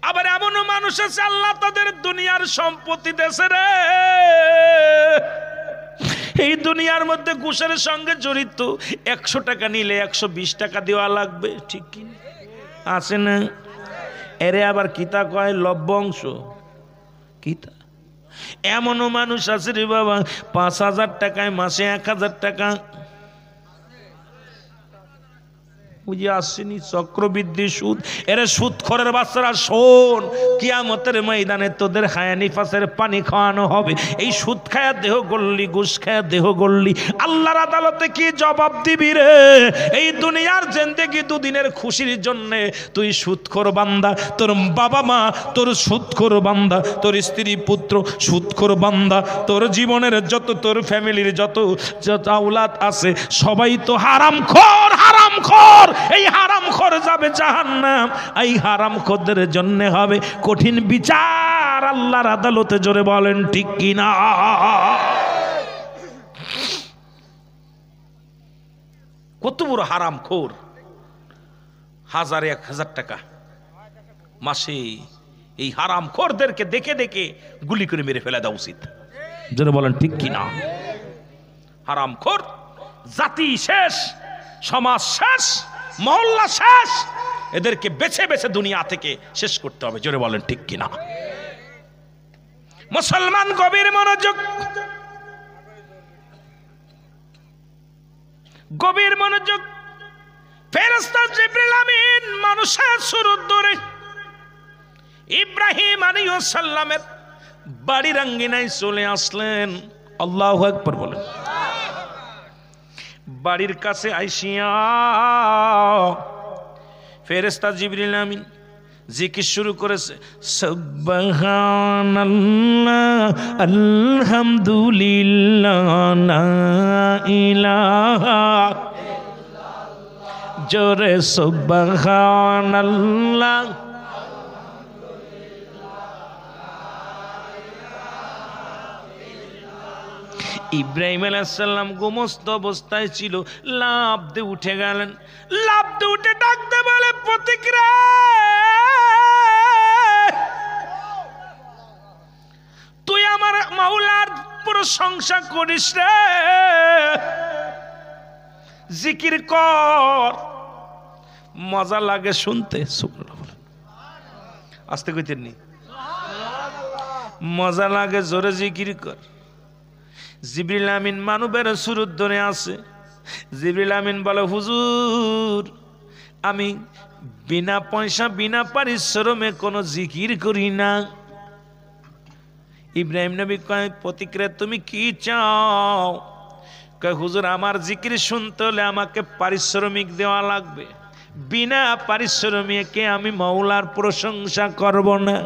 আবার এমনও মানুষ আছে আল্লাহ তাদের দুনিয়ার সম্পত্তি দেশে রে, এই দুনিয়ার মধ্যে ঘুষের সঙ্গে জড়িত। 100 টাকা নিলে 120 টাকা দেওয়া লাগবে, ঠিক কিনা? আছে না? এরে আবার কিতা কয় লভ্যাংশ, কিতা? এমনও মানুষ আছে রে বাবা 5000 টাকায় মাসে 1000 টাকা বুঝে আসেনি, চক্রবৃদ্ধি সুদ। এরে সুদখোরের বাচ্চারা শোন, কিয়ামতের ময়দানে তোদের হায়ানি ফাসের পানি খাওয়ানো হবে। এই সুদ খায়া দেহ গল্লি, ঘুষ খায়া দেহ গল্লি, আল্লাহর আদালতে কি জবাব দিবি রে? এই দুনিয়ার জিন্দেগি দুদিনের খুশির জন্য তুই সুদখোর বান্দা, তোর বাবা মা তোর সুদখোর বান্দা, তোর স্ত্রী পুত্র সুদখোর বান্দা, তোর জীবনের যত, তোর ফ্যামিলির যত আওলাদ আছে সবাই তো হারামখোর, হারামখোর। এই হারামখোর যাবে জাহান্নাম। এই হারামখোরদের জন্য হবে কঠিন বিচার আল্লাহর আদালতে, জোরে বলেন ঠিক কিনা? কত বড় হারামখোর, 1000-1000 টাকা মাসে। এই হারামখোরদেরকে দেখে দেখে গুলি করে মেরে ফেলা দেওয়া উচিত, জোরে বলেন ঠিক কিনা? হারামখোর জাতি শেষ, সমাজ শেষ, মহল্লা শেষ। এদেরকে বেছে বেছে দুনিয়া থেকে শেষ করতে হবে, জোরে বলেন ঠিক কিনা? মুসলমান গভীর মনোযোগ, গভীর মনোযোগ। ফেরেশতা জিবরিল আমিন মানুষের সুরত ধরে ইব্রাহিম আলাইহিস সালামের বাড়ির আঙ্গিনায় চলে আসলেন। আল্লাহু আকবার বলেন। বাড়ির কাছে আইসিয়া ফেরেশতা জিবরিল আমিন জিকির শুরু করেছে, সুবহানাল্লাহ আলহামদুলিল্লাহ লা ইলাহা ইল্লাল্লাহ, জোরে সুবহানাল্লাহ। ইব্রাহিম আলাইহিস সালাম গোমস্ত অবস্থায় ছিল, লাফ দিয়ে উঠে গেলেন। লাফ দিয়ে উঠে ডাকতে বলে, পথিক রে, তুই আমার মাওলার প্রশংসা করিস রে, জিকির কর, মজা লাগে শুনতে। সুবহানাল্লাহ বলেন, আস্তে কইতেন নি, মজা লাগে, জোরে জিকির কর। জিবরিল আমিন মানবের সুরত ধরে আছে। জিবরিল আমিন বলে, হুজুর আমি বিনা পয়সা বিনা পারিশ্রমে কোনো জিকির করি না। ইব্রাহিম নবী কয়, প্রতিক্রিয়া তুমি কি চাও? কয়, হুজুর আমার জিকির শুনতে হলে আমাকে পারিশ্রমিক দেওয়া লাগবে, বিনা পারিশ্রমিকে আমি মাওলার প্রশংসা করব না।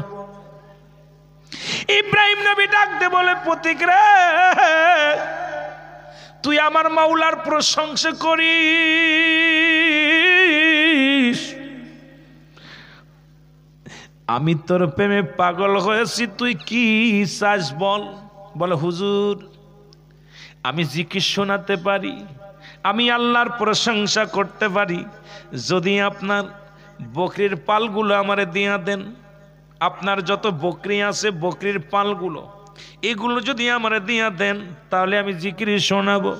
ইব্রাহিম নবী ডাকতে বলে, প্রতিক্রিয়া তুই আমার মাওলার প্রশংসা করিস, আমি তোর প্রেমে পাগল হয়েছি, তুই কি চাস বল। বলে, হুজুর আমি জিকির শোনাতে পারি, আমি আল্লাহর প্রশংসা করতে পারি, যদি আপনার বকরির পালগুলো আমারে দিয়া দেন, আপনার যত বকরি আছে বকরির পালগুলো, এগুলো যদি আমারে দিয়া দেন তাহলে আমি জিকির শোনাবো।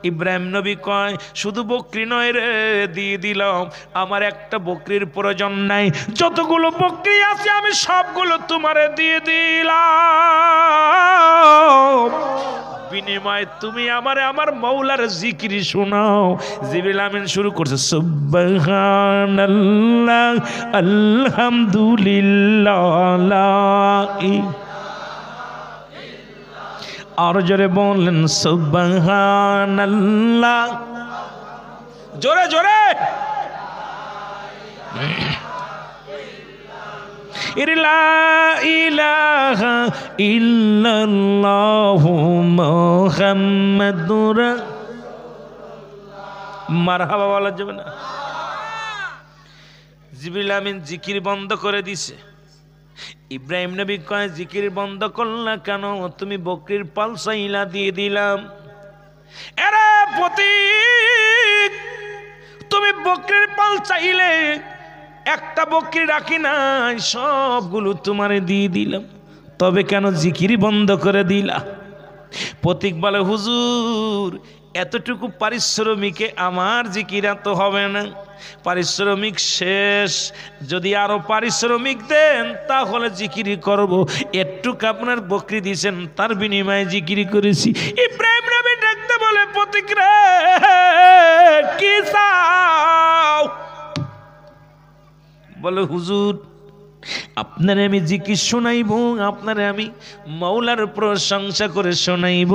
ইব্রাহিম নবী কয়, শুধু বকরি নয় রে, দিয়ে দিলাম, আমার একটা বকরির প্রয়োজন নাই, যতগুলো বকরি আছে আমি সবগুলো তোমারে দিয়ে দিলাম, বিনিময়ে তুমি আমারে আমার মাওলার জিকির শোনাও। জিবরিল আমিন শুরু করছে, সুবহানাল্লাহ আলহামদুলিল্লাহ লা ইলাহা, আর জোরে বলেন সুবহানাল্লাহ, জোরে জোরে। লা ইলাহা ইল্লাল্লাহু মুহাম্মাদুর, মারহাবা বলা যাবে না। জিবরিল আমিন জিকির বন্ধ করে দিছে। ইব্রাহিম নবী কয়, জিকির বন্ধ করলা কেন? তুমি বকরির পাল চাইলা, দিয়ে দিলাম। আরে পথিক, তুমি বকরির পাল চাইলে, একটা বকরি রাখি নাই, সবগুলো তোমারে দিয়ে দিলাম, তবে কেন জিকির বন্ধ করে দিলা? পথিক বলে, হুজুর এতটুকু পারিশ্রমিকে আমার জিকির তো হবে না, পারিশ্রমিক শেষ, যদি আরো পারিশ্রমিক দেন তাহলে জিকিরি করব, একটুকু আপনার বকরি দিয়েছেন তার বিনিময়ে জিকিরি করেছি। ইব্রাহিম নবী ডাকতে বলে, পথিক রে কি চাও? বলে, হুজুর আপনারে আমি জিকির শোনাইব, আপনারে আমি মাওলার প্রশংসা করে শোনাইব,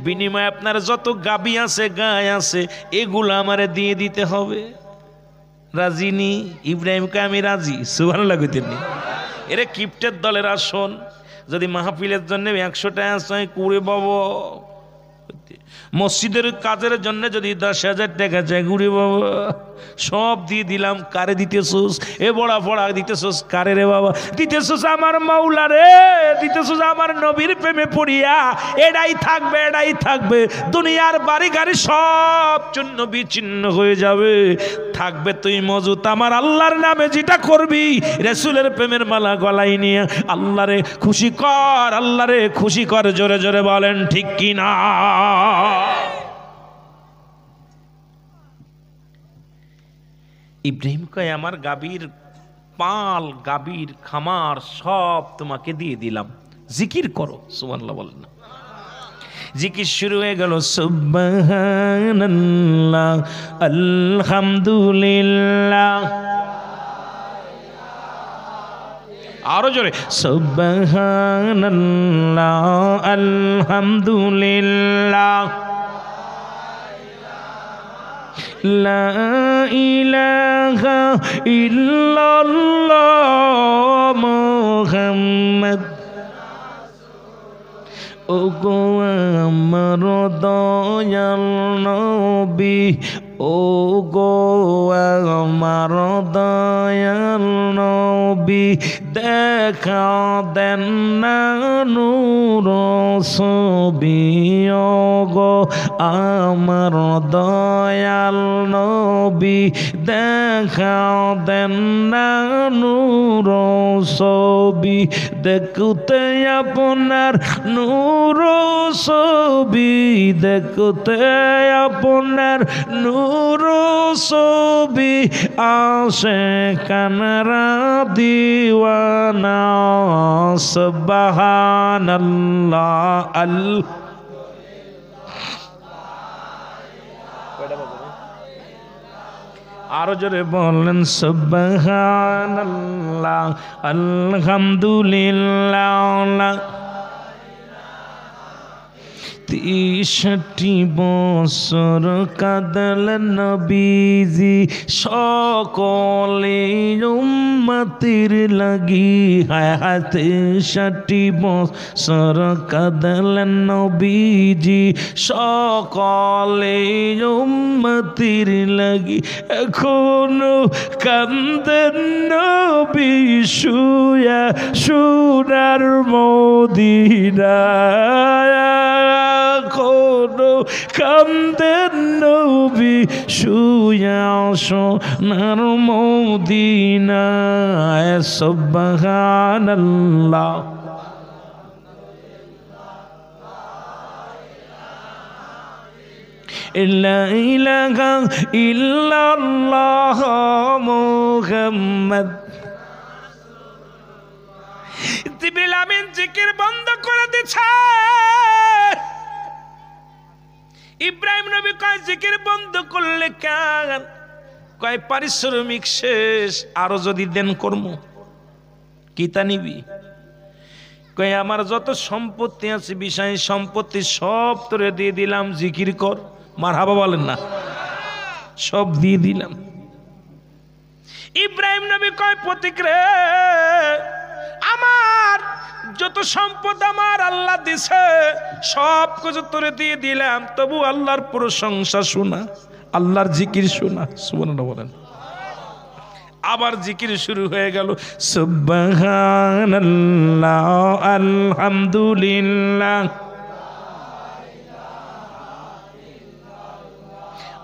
বিনিময়ে আপনার যত গাবি আছে গায় আছে এগুলো আমারে দিয়ে দিতে হবে। রাজিনি? ইব্রাহিমকে আমি রাজি। সুবহানাল্লাহ কইতেন নি? এরে কিপ্টের দলের আসন, যদি মাহফিলের জন্য 100 টাকা চাই কুড়ে বাবা, মসজিদের কাজের জন্য যদি 10,000 টাকা চাই কুড়ে বাবা, সব দিয়ে দিলাম। কারে দিতেছোস? এ বড়া বড়া দিতেছোস কারে রে বাবা? দিতেছোস আমার মাওলা রে, দিতেছোস আমার নবীর প্রেমে পড়িয়া। এটাই থাকবে, এটাই থাকবে, দুনিয়ার বাড়ি গাড়ি সব চূর্ণ বিচ্ছিন্ন হয়ে যাবে, থাকবে তুই মজুত আমার আল্লাহর নামে যেটা করবি, রাসূলের প্রেমের মালা গলায় নিয়ে আল্লাহরে খুশি কর, আল্লাহরে খুশি কর। জোরে জোরে বলেন ঠিক কি না? ইব্রাহিম কয়, আমার গাভীর পাল, গাভীর খামার সব তোমাকে দিয়ে দিলাম, জিকির করো, সুবহানাল্লাহ বলেন না। জিকির শুরু হয়ে গেল, সুবহানাল্লাহ আলহামদুলিল্লাহ, আরো জোরে সুবহানাল্লাহ আলহামদুলিল্লাহ, লা ইলাহা ইল্লাল্লাহ মুহাম্মদ। ওগো আমার দয়াল নবী, ওগো আমার দয়াল নবী, দেখা দেন না নূর ছবি, ওগো আমার দয়াল নবী, দেখা দেন না নূর ছবি, দেখতে আপনার নূর ছবি, দেখতে আপনার নূর ছবি, আশিকানরা দিওয়ানা, সুবহানাল্লাহ আরো জোরে বলেন সুবহানাল্লাহ আলহামদুলিল্লাহ। 63 বছর কাঁদলেন নবীজি সকলে উম্মতের লাগি, হায় হায় 63 বছর কাঁদলেন নবীজি সকলে উম্মতের লাগি, এখনো কান্দেন নবী শুয়া সোনার মদিনায়, এখনো কান্দেন নবী শুয়া সোনার মদিনায়, সুবহানাল্লাহ লা ইলাহা ইল্লাল্লাহ মুহাম্মদ। জিবরিল আমিন জিকির বন্ধ করে দিছে। ইব্রাহিম নবী কয় জিকির বন্ধ করলে কেন? কয় পারিশ্রমিক শেষ, আরো যদি দেন কর্ম কি তা নিবি? কয় আমার যত সম্পত্তি আছে বিষয় সম্পত্তি সব তোরে দিয়ে দিলাম, জিকির কর। মারহাবা বলেন না, সব দিয়ে দিলাম। ইব্রাহিম নবী কয় পথিক রে, আমার যত সম্পদ আমার আল্লাহ দিছে সব কিছু তোরে দিয়ে দিলাম, তবু আল্লাহর প্রশংসা শোনা, আল্লাহর জিকির শোনা। সুবহানাল্লাহ বলেন। আবার জিকির শুরু হয়ে গেল, সুবহানাল্লাহ আলহামদুলিল্লাহ,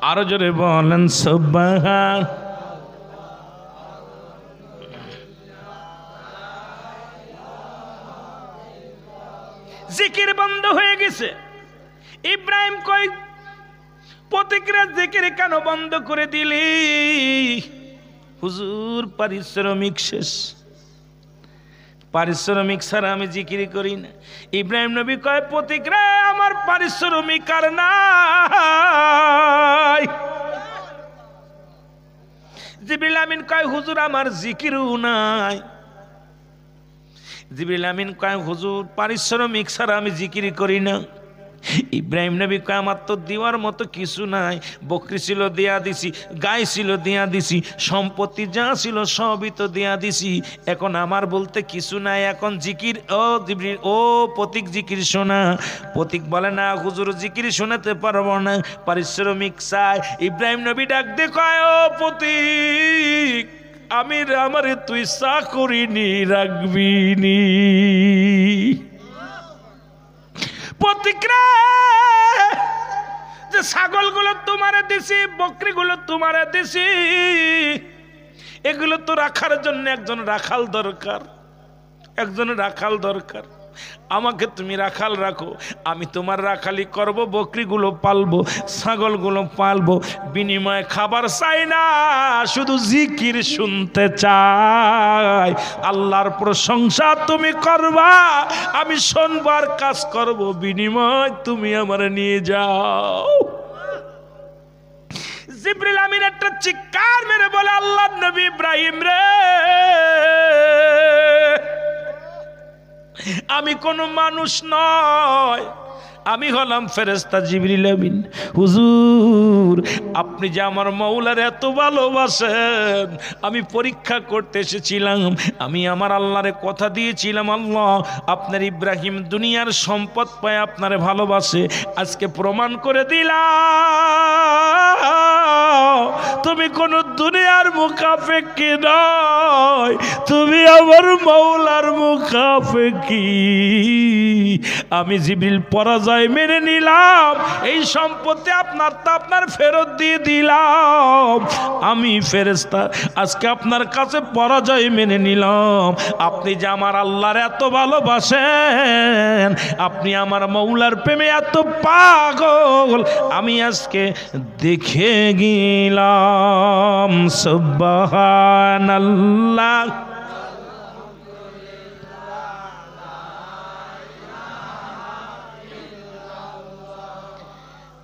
আরো জোরে বলেন সুবহান। জিকির বন্ধ হয়ে গেছে। ইব্রাহিম কই প্রতিক্রিয়া জিকির কেন বন্ধ করে দিলি? হুজুর পারিশ্রমিক শেষ, পারিশ্রমিক ছাড়া আমি জিকির করি না। ইব্রাহিম নবী কয় প্রতিক্রিয়া আমার পারিশ্রমিক আর নাই। জিবরিল আমিন কয় হুজুর আমার জিকিরও নাই। জিবরিল আমিন কয় হুজুর পারিশ্রমিক ছাড়া আমি জিকির করি না। ইব্রাহিম নবী কয় আমার তো দেওয়ার মতো কিছু নাই, বকরি ছিল দেয়া দিছি, গাই ছিল দেয়া দিছি, সম্পত্তি যা ছিল সবই তো দেয়া দিছি, এখন আমার বলতে কিছু নাই, এখন জিকির। ও জিবরিল, ও প্রতীক জিকির শোনা। প্রতীক বলে না হুজুর জিকির শোনাতে পারবো না, পারিশ্রমিক চাই। ইব্রাহিম নবী ডাক দে কয় ও প্রতীক, আমারে তুই চাকরিনি রাখবি নি? প্রতিক্রিয়া যে ছাগলগুলো তোমারে দিছি, বকরিগুলো তোমারে দিছি, এগুলো তো রাখার জন্য একজন রাখাল দরকার, একজন রাখাল দরকার। আমাকে তুমি রাখাল রাখো, আমি তোমার রাখালি করব, বকরিগুলো পালবো, ছাগলগুলো পালবো, বিনিময়ে খাবার চাই না, শুধু জিকির শুনতে চাই। আল্লাহর প্রশংসা তুমি করবা, আমি শুনবার কাজ করব, বিনিময় তুমি আমারে নিয়ে যাও। জিবরিল আমিন একটা চিৎকার মেরে বলে, আল্লাহর নবী ইব্রাহিম রে, আমি কোনো মানুষ নয়, আমি হলাম ফেরেশতা জিবরিল আমিন। হুজুর, আপনি যে আমার মওলার এত ভালোবাসেন, আমি পরীক্ষা করতে এসেছিলাম। আমি আমার আল্লাহরে কথা দিয়েছিলাম, আল্লাহ আপনার ইব্রাহিম দুনিয়ার সম্পদ পায় আপনারে ভালোবাসে, আজকে প্রমাণ করে দিলাম তুমি কোন দুনিয়ার মুখাপেক্ষী নয়, তুমি আমার মওলার মুখাপেক্ষী। আমি জিবরিল পরাজয় মেনে নিলাম, এই সম্পত্তি আপনার তা আপনার ফেরত দিয়ে দিলাম। আমি ফেরেশতা আজকে আপনার কাছে পরাজয় মেনে নিলাম। আপনি যে আমার আল্লাহর এত ভালোবাসেন, আপনি আমার মওলার প্রেমে এত পাগল, আমি আজকে দেখে গেলাম। সুবহানাল্লাহ।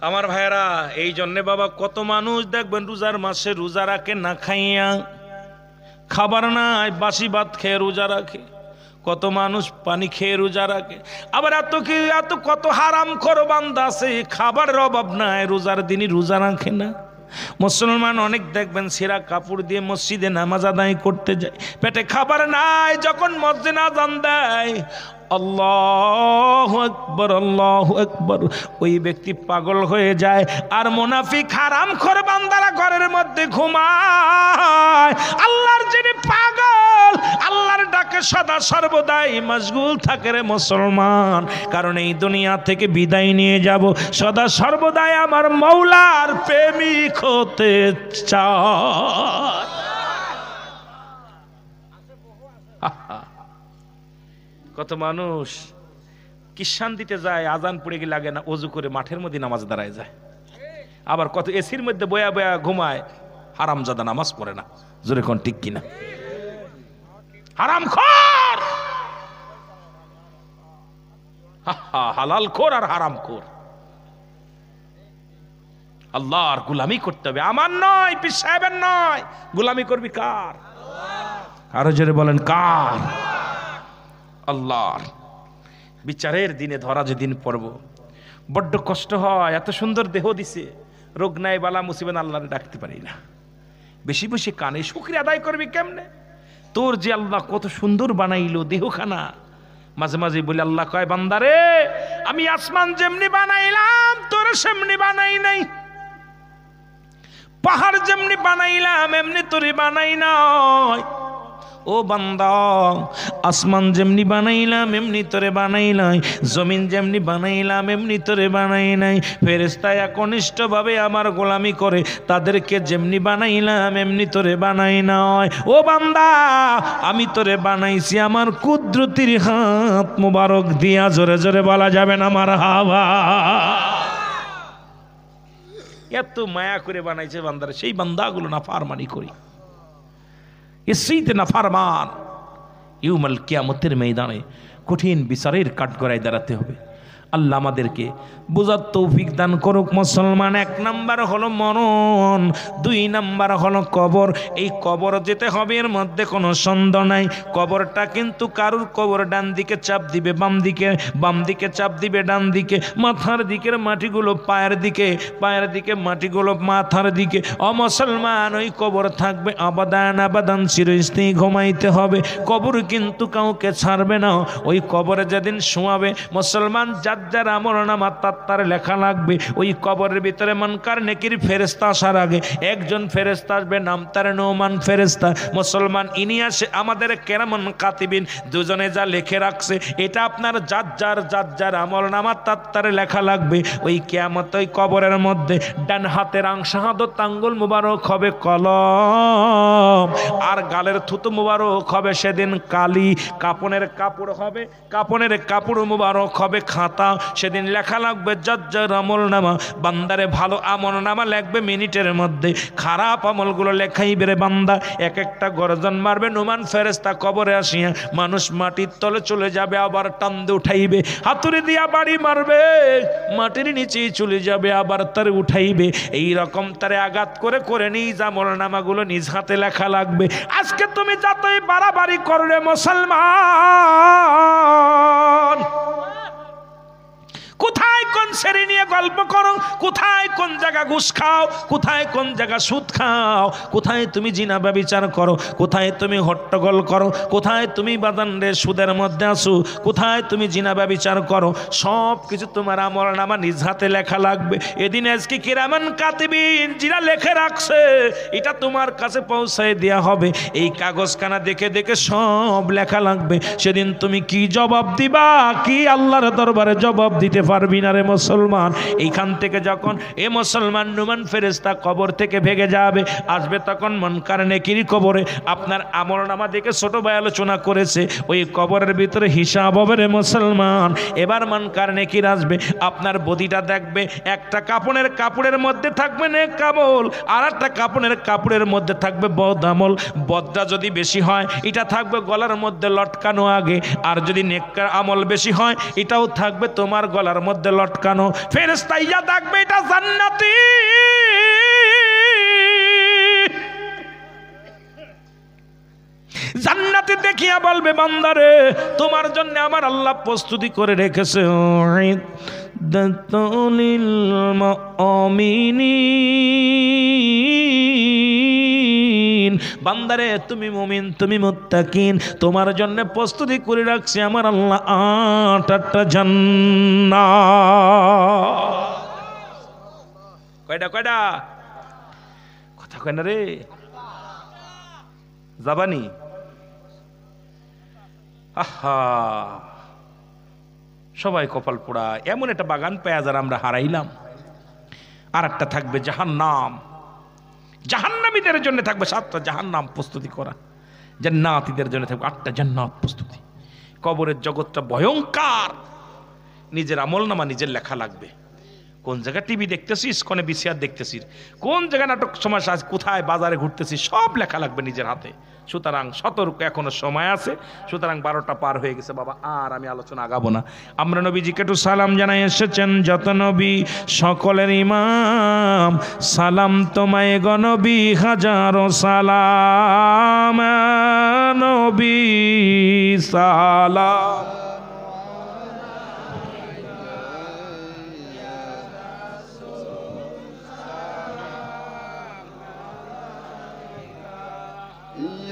আমার ভাইরা, এই জন্যে বাবা কত মানুষ দেখবেন রোজার মাসে রোজা রাখে না খাইয়া, খাবার নাই বাসি ভাত খেয়ে রোজা রাখে, কত মানুষ পানি খেয়ে রোজা রাখে। আবার এত কত হারামখোর বান্দা আছে, খাবারের অভাব নাই, রোজার দিনই রোজা রাখে না। মুসলমান অনেক দেখবেন ছেঁড়া কাপড় দিয়ে মসজিদে নামাজ আদায় করতে যায়, পেটে খাবার নাই, যখন মসজিদে আযান দেয় আল্লাহু আকবার আল্লাহু আকবার, ওই ব্যক্তি পাগল হয়ে যায়। আর মুনাফিক হারামখোর বান্দারা ঘরের মধ্যে ঘুমায়। আল্লাহর যিনি পাগল, আল্লাহর ডাকে সদা সর্বদাই মশগুল থাকে রে মুসলমান, কারণ এই দুনিয়া থেকে বিদায় নিয়ে যাব, সদা সর্বদাই আমার মওলার প্রেমিক হতে চায়। কত মানুষ কিষান দিতে যায়, আজান পড়ে গেলে লাগে না, ওযু করে মাঠের মধ্যে নামাজ দাঁড়ায় যায়। আবার কত এসির মধ্যে বয়া বয়া ঘুমায়, হারামজাদা নামাজ পড়ে না। জোরে কোন ঠিক কিনা? হারামখোর, হালালখোর আর হারামখোর। আল্লাহর গোলামি করতে হবে, আমার নয়, পীর সাহেবের নয়। গোলামি করবি কার? আরো জোরে বলেন কার? আল্লাহর। বিচারের দিনে ধরা যেদিন পড়ব, বড্ড কষ্ট হয়। এত সুন্দর দেহ দিছে, রোগ নাই বালা মুসিবত, আল্লাহরে ডাকতে পারি না। বেশি বেশি কানে শুকরিয়া আদায় করবি কেমনে? তোর যে আল্লাহ কত সুন্দর বানাইলো দেহখানা, মাঝে মাঝে বলে আল্লাহ কয় বান্দারে, আমি আসমান যেমনি বানাইলাম তোর সেমনি বানাই নাই, পাহাড় যেমনি বানাইলাম এমনি তোরে বানাই নাই। ও বান্দা, আসমান যেমনি বানাইলাম এমনি তোরে বানাই নাই, জমিন যেমনি বানাইলাম এমনি তোরে বানাই নাই। ফেরেশতা একনিষ্ঠ ভাবে আমার গোলামি করে, তাদেরকে যেমনি বানাইলাম এমনি তোরে বানাই নাই। ও বান্দা, আমি তোরে বানাইছি আমার কুদরতির হাত মোবারক দিয়া। জোরে জোরে বলা যাবে না মারহাবা? এত মায়া করে বানাইছে বান্দারে, সেই বান্দাগুলো না ফারমানি করি, না ফারমান। ইউমাল কিয়ামতের ময়দানে কঠিন বিচারের কাঠগড়ায় দাঁড়াতে হবে। আল্লাহ আমাদেরকে বোঝার তৌফিক দান করুক। মুসলমান, 1 নাম্বার হলো মরণ, 2 নাম্বার হলো কবর। এই কবর যেতে হবে, এর মধ্যে কোনো সন্দেহ নাই। কবরটা কিন্তু কারুর কবর ডান দিকে চাপ দিবে বাম দিকে, বাম দিকে চাপ দিবে ডান দিকে, মাথার দিকের মাটিগুলো পায়ের দিকে, পায়ের দিকে মাটিগুলো মাথার দিকে। ও মুসলমান, ওই কবর থাকবে আবাদান আবাদান, চিরস্থায়ী ঘুমাইতে হবে। কবর কিন্তু কাউকে ছাড়বে না। ওই কবরে যেদিন শোয়াবে মুসলমান, যার যার আমলনামা তার লেখা লাগবে। ওই কবরের ভিতরে মুনকার নেকির ফেরেশতা আসার আগে একজন ফেরেশতা আসবে, নাম তার নোমান ফেরেশতা। মুসলমান ইনি আসে আমাদের কেরামান কাতিবিন দুজনে যা লিখে রাখছে এটা আপনার যার যার আমলনামা তার লেখা লাগবে। ওই কিয়ামত ওই কবরের মধ্যে ডান হাতের শাহাদত আঙ্গুল মুবারক হবে কলম, আর গালের থুতু মুবারক হবে সেদিন কালি। কাপনের কাপড় হবে, কাপনের কাপড় মুবারক হবে খাতা। সেদিন লেখা লাগবে যার আমলনামা। বান্দারে ভালো আমলনামা লিখবে মিনিটের মধ্যে, খারাপ আমলগুলো লেখাইবে রে বান্দা। এক একটা গর্জন মারবে নুমান ফেরেশতা কবরে আসিয়া, মানুষ মাটির তলে চলে যাবে, আবার টান দিয়ে উঠাইবে, হাতুড়ি দিয়া বাড়ি মারবে, মাটির নিচেই চলে যাবে, আবার তারে উঠাইবে। এই রকম তারে আঘাত করে করে নিজ আমলনামাগুলো নিজ হাতে লেখা লাগবে। আজকে তুমি যতই বাড়াবাড়ি করলে মুসলমান, কোথায় কোন শ্রেণী নিয়ে গল্প করো, কোথায় কোন জায়গা ঘুষ খাও, কোথায় কোন জায়গা সুদ খাও, কোথায় তুমি জিনা ব্যভিচার করো, কোথায় তুমি হট্টগোল করো, কোথায় তুমি বাদান্ডে সুদের মধ্যে আসো, কোথায় তুমি জিনা ব্যভিচার করো, সব কিছু তোমার আমলনামা নিজ হাতে লেখা লাগবে। এদিন আজকে কিরামান কাতিবিন যারা লেখে রাখছে এটা তোমার কাছে পৌঁছায় দেয়া হবে। এই কাগজখানা দেখে দেখে সব লেখা লাগবে। সেদিন তুমি কি জবাব দিবা, কি আল্লাহর দরবারে জবাব দিতে পারবি না রে মুসলমান। এইখান থেকে যখন এ মুসলমান নুমান ফেরেশতা কবর থেকে ভেগে যাবে, আসবে তখন মুনকার নেকির কবরে। আপনার আমলনামা দেখে ছোট ভাই আলোচনা করেছে, ওই কবরের ভিতরে হিসাব হবে রে মুসলমান। এবার মুনকার নেকির আসবে, আপনার বডিটা দেখবে, একটা কাপড়ের কাপড়ের মধ্যে থাকবে নেক আমল, আর একটা কাপড়ের কাপড়ের মধ্যে থাকবে বদ আমল। বদটা যদি বেশি হয় এটা থাকবে গলার মধ্যে লটকানো আগে, আর যদি নেককার আমল বেশি হয় এটাও থাকবে তোমার গলার মধ্যে লটকানো। ফেরেশতা ইয়া দেখবে এটা জান্নাতি, জান্নাতি দেখিয়া বলবে বান্দারে তোমার জন্য আমার আল্লাহ প্রস্তুতি করে রেখেছে দাতুলিল মুমিনিন। বান্দারে তুমি মুমিন, তুমি মুত্তাকিন, তোমার জন্য প্রস্তুতি করে রাখছে আমার আল্লাহ 8টা জান্নাত। কয়টা কয়টা কথা কয় না রে জাবানি। আহা সবাই কপাল পোড়া, এমন একটা বাগান পেয়ে যারা আমরা হারাইলাম। আর একটা থাকবে জাহান্নাম, জাহান্নামীদের জন্য থাকবে 7টা জাহান্নাম প্রস্তুতি করা, জান্নাতীদের জন্য থাকবে 8টা জান্নাত প্রস্তুতি। কবরের জগৎটা ভয়ঙ্কর, নিজের আমলনামা নিজের লেখা লাগবে। কোন জায়গায় টিভি দেখতেছিস, কোনে বিসিআর দেখতেছিস, কোন জায়গায় নাটক সমাজ, কোথায় বাজারে ঘুরতেছিস, সব লেখা লাগবে নিজের হাতে। সুতরাং সতর্ক, এখনো সময় আছে। সুতরাং 12টা পার হয়ে গেছে বাবা, আর আমি আলোচনা আগাবো না। আমরা নবীজিকে একটু সালাম জানাই এসেছেন যত নবী সকলের ইমাম। সালাম তোমায় গো নবী, হাজারো সালাম নবী সালাম।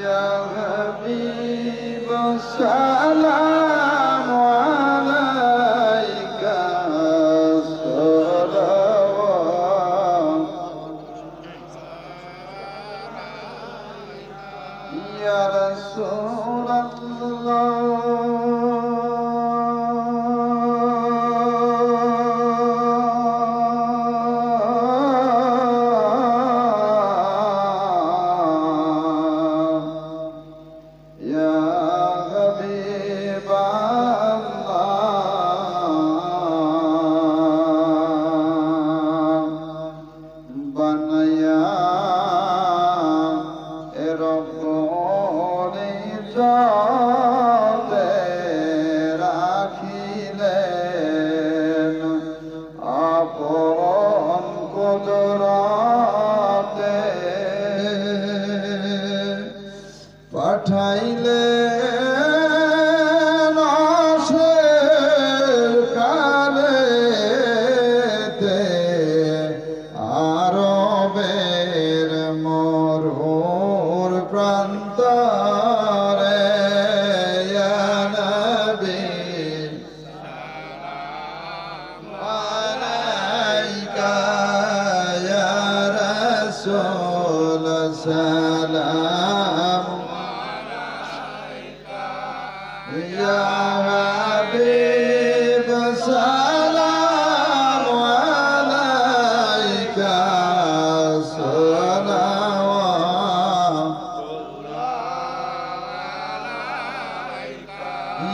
Ya Habib salam alaika salawat ya Rasulullah.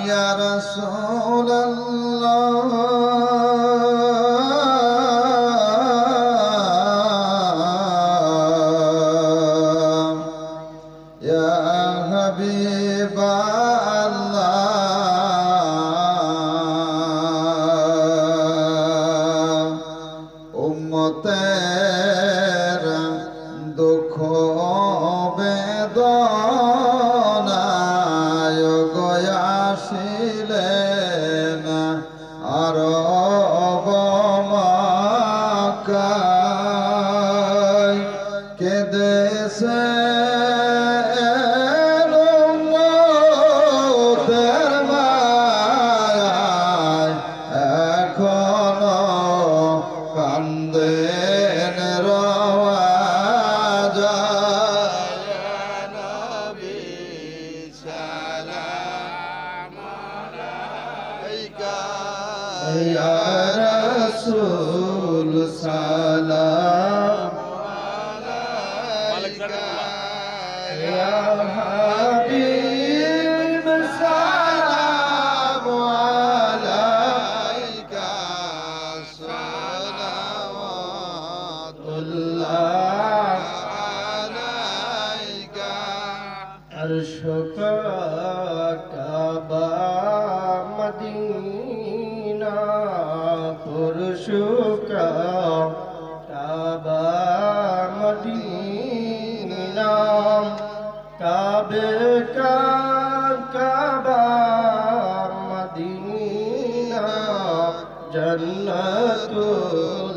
ইয়া রাসূলাল্লাহ ইয়া হাবিবাল্লাহ উম্মতের দুঃখ বেদনায় গয়াসিলেন আরব মক্কায় কেঁদেছে উম্মতের মায়ায় এখনো কান্দেন রওয়াজা ইয়া রাসূল সালাম আলাইকা ইয়া হাবিব সালাম আলাইকা সালাওয়াতুল্লাহ আলাইকা আরশুকা কাবা মদিনা পুরশুকা কাবা মদিনা কাবে কা কাবা মদিনা জন্নতুল